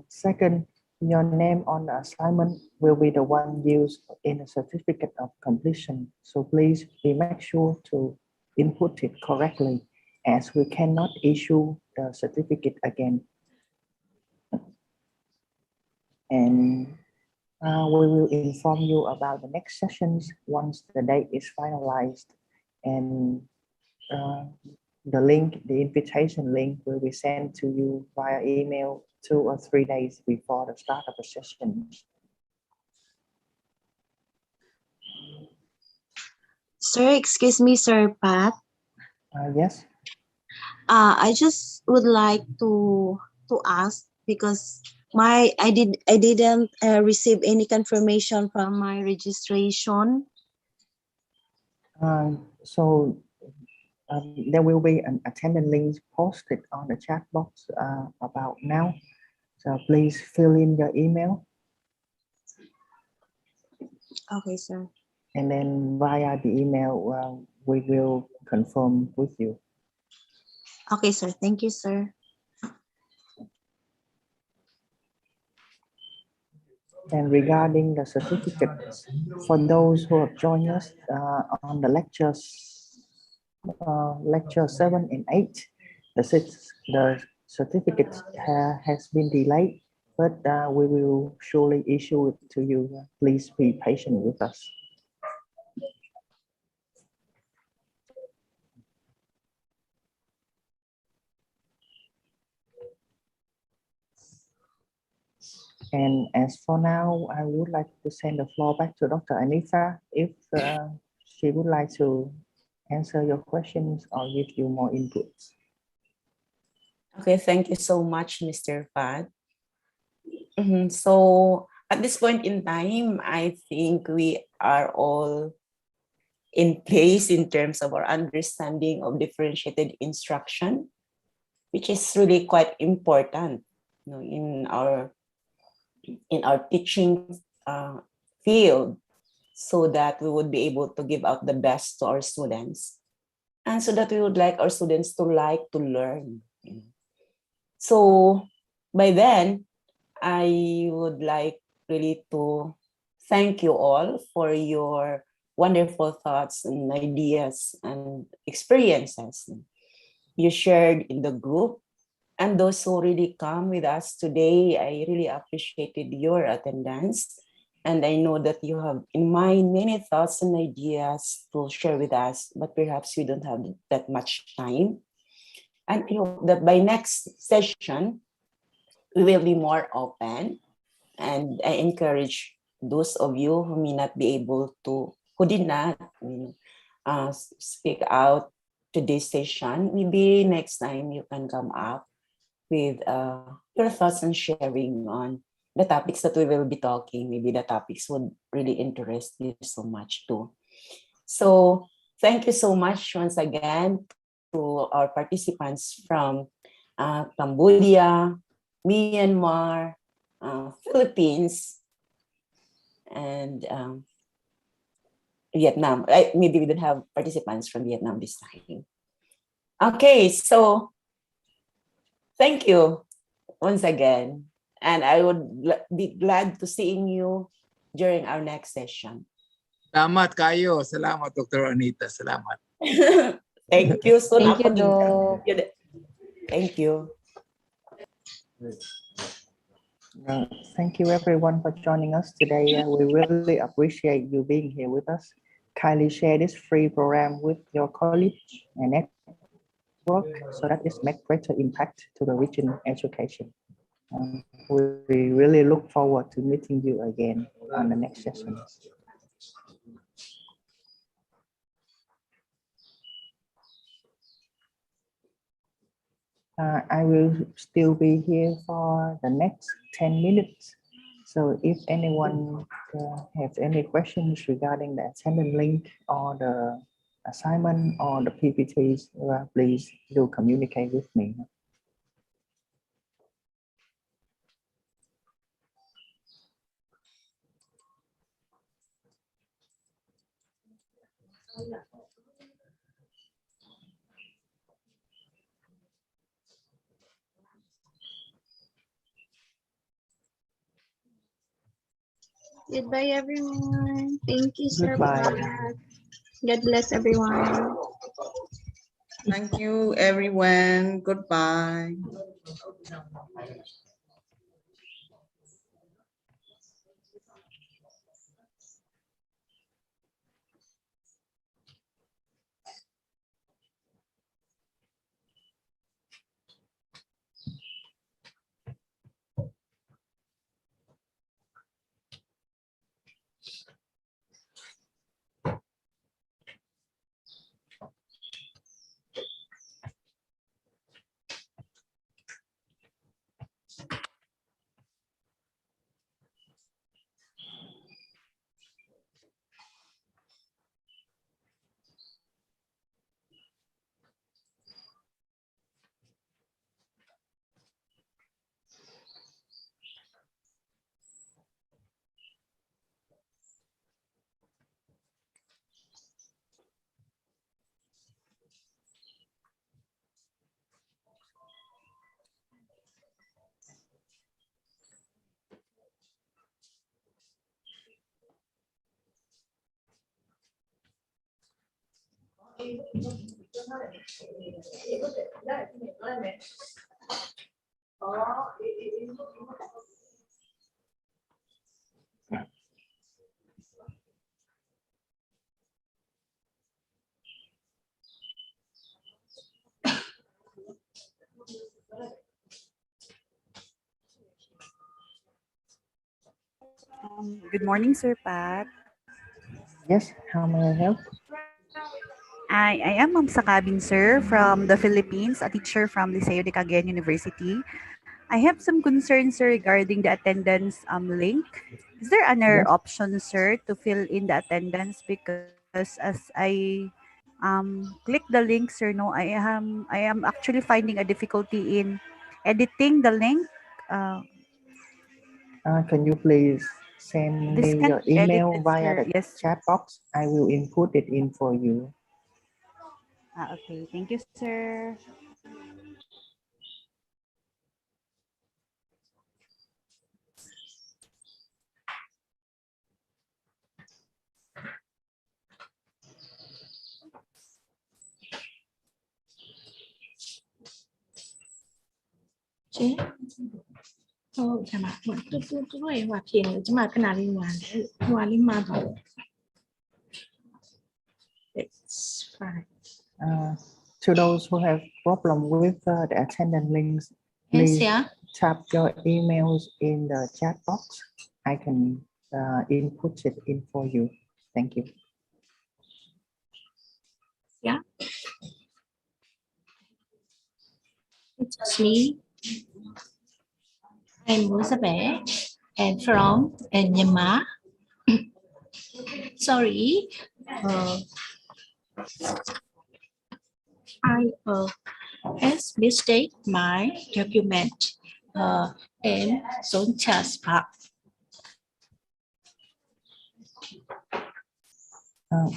Second, your name on the assignment will be the one used in a certificate of completion. So please make sure to input it correctly, as we cannot issue the certificate again. And we will inform you about the next sessions once the date is finalized, and the invitation link will be sent to you via email 2 or 3 days before the start of the sessions. Sir, excuse me, Sir Pat. Yes. I just would like to ask, because I didn't receive any confirmation from my registration. So there will be an attendance link posted on the chat box about now. So please fill in your email. Okay, sir. And then via the email, we will confirm with you. Okay, sir. Thank you, sir. And regarding the certificates, for those who have joined us on the lectures lecture 7 and 8. The certificate has been delayed, but we will surely issue it to you. Please be patient with us. And as for now, I would like to send the floor back to Dr. Anita if she would like to answer your questions or give you more inputs. Okay, thank you so much, Mr. Fad. So at this point in time, I think we are all in place in terms of our understanding of differentiated instruction, which is really quite important, you know, in our teaching field, so that we would be able to give out the best to our students, and so that we would like our students to like to learn. You know. So by then, I would like really to thank you all for your wonderful thoughts and ideas and experiences you shared in the group. And those who really come with us today, I really appreciated your attendance. And I know that you have in mind many thoughts and ideas to share with us, but perhaps we don't have that much time. And I hope that by next session, we will be more open. And I encourage those of you who may not be able to, who did not speak out to this session, maybe next time you can come up with your thoughts and sharing on the topics that we will be talking. Maybe the topics would really interest you so much too. So thank you so much once again to our participants from Cambodia, Myanmar, Philippines, and Vietnam. Maybe we didn't have participants from Vietnam this time. Okay, so thank you once again. And I would be glad to seeing you during our next session. Salamat kayo. Salamat, Dr. Anita. Salamat. Thank you. Soon Thank you, ako Doc. Thank you. Thank you everyone for joining us today. We really appreciate you being here with us. Kindly share this free program with your colleagues and network so that it makes greater impact to the region education. We really look forward to meeting you again on the next session. I will still be here for the next 10 minutes. So if anyone has any questions regarding the attendance link or the assignment or the PPTs, please do communicate with me. Goodbye, everyone. Thank you, Sir Goodbye. Pat. God bless everyone. Thank you, everyone. Goodbye. Good morning, Sir Pat. Yes, how may I help? I am Ma'am Sakabin, sir, from the Philippines, a teacher from Liceo de Cagayan University. I have some concerns, sir, regarding the attendance link. Is there another Yes. option, sir, to fill in the attendance? Because as I click the link, sir, no, I am actually finding a difficulty in editing the link. Uh, Can you please send this me can your be email edited, via sir. the Yes. chat box? I will input it in for you. Okay. Thank you, sir. Chị, chào bạn, tôi hòa thiền chứ mà cái nào liên quan đến mà thôi. It's fine. To those who have problem with the attendance links, Yes, please yeah. type your emails in the chat box. I can input it in for you. Thank you. Yeah. It's me. I'm Elizabeth and from Myanmar. Sorry. I has mistake my document and don't charge back.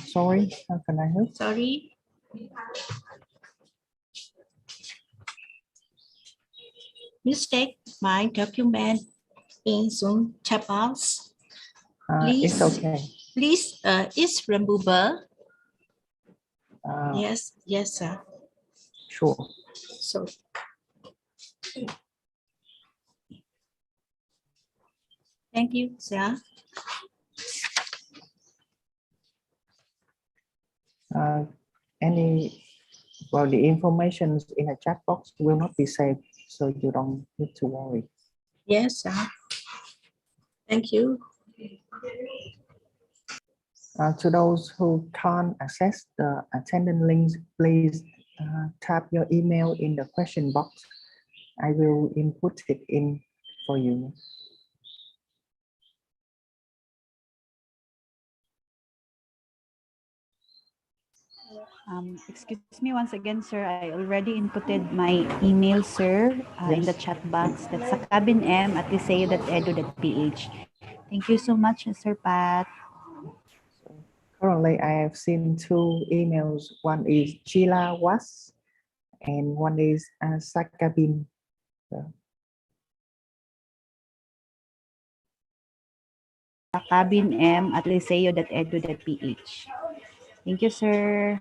Sorry, how can I help? Sorry. Mistake my document in some chapters. It's okay. Please, it's removable. Uh, Yes, sir. Sure. So, thank you, sir. The information in the chat box will not be saved, so you don't need to worry. Yes, sir. Thank you. To those who can't access the attendance links, please type your email in the question box. I will input it in for you. Excuse me once again, sir. I already inputted my email, sir, in the chat box. That's sakabinem@liceo.edu.ph. Thank you so much, Sir Pat. Currently, I have seen two emails. One is Chila Was, and one is Sakabin. sakabinem@liceo.edu.ph. Thank you, sir.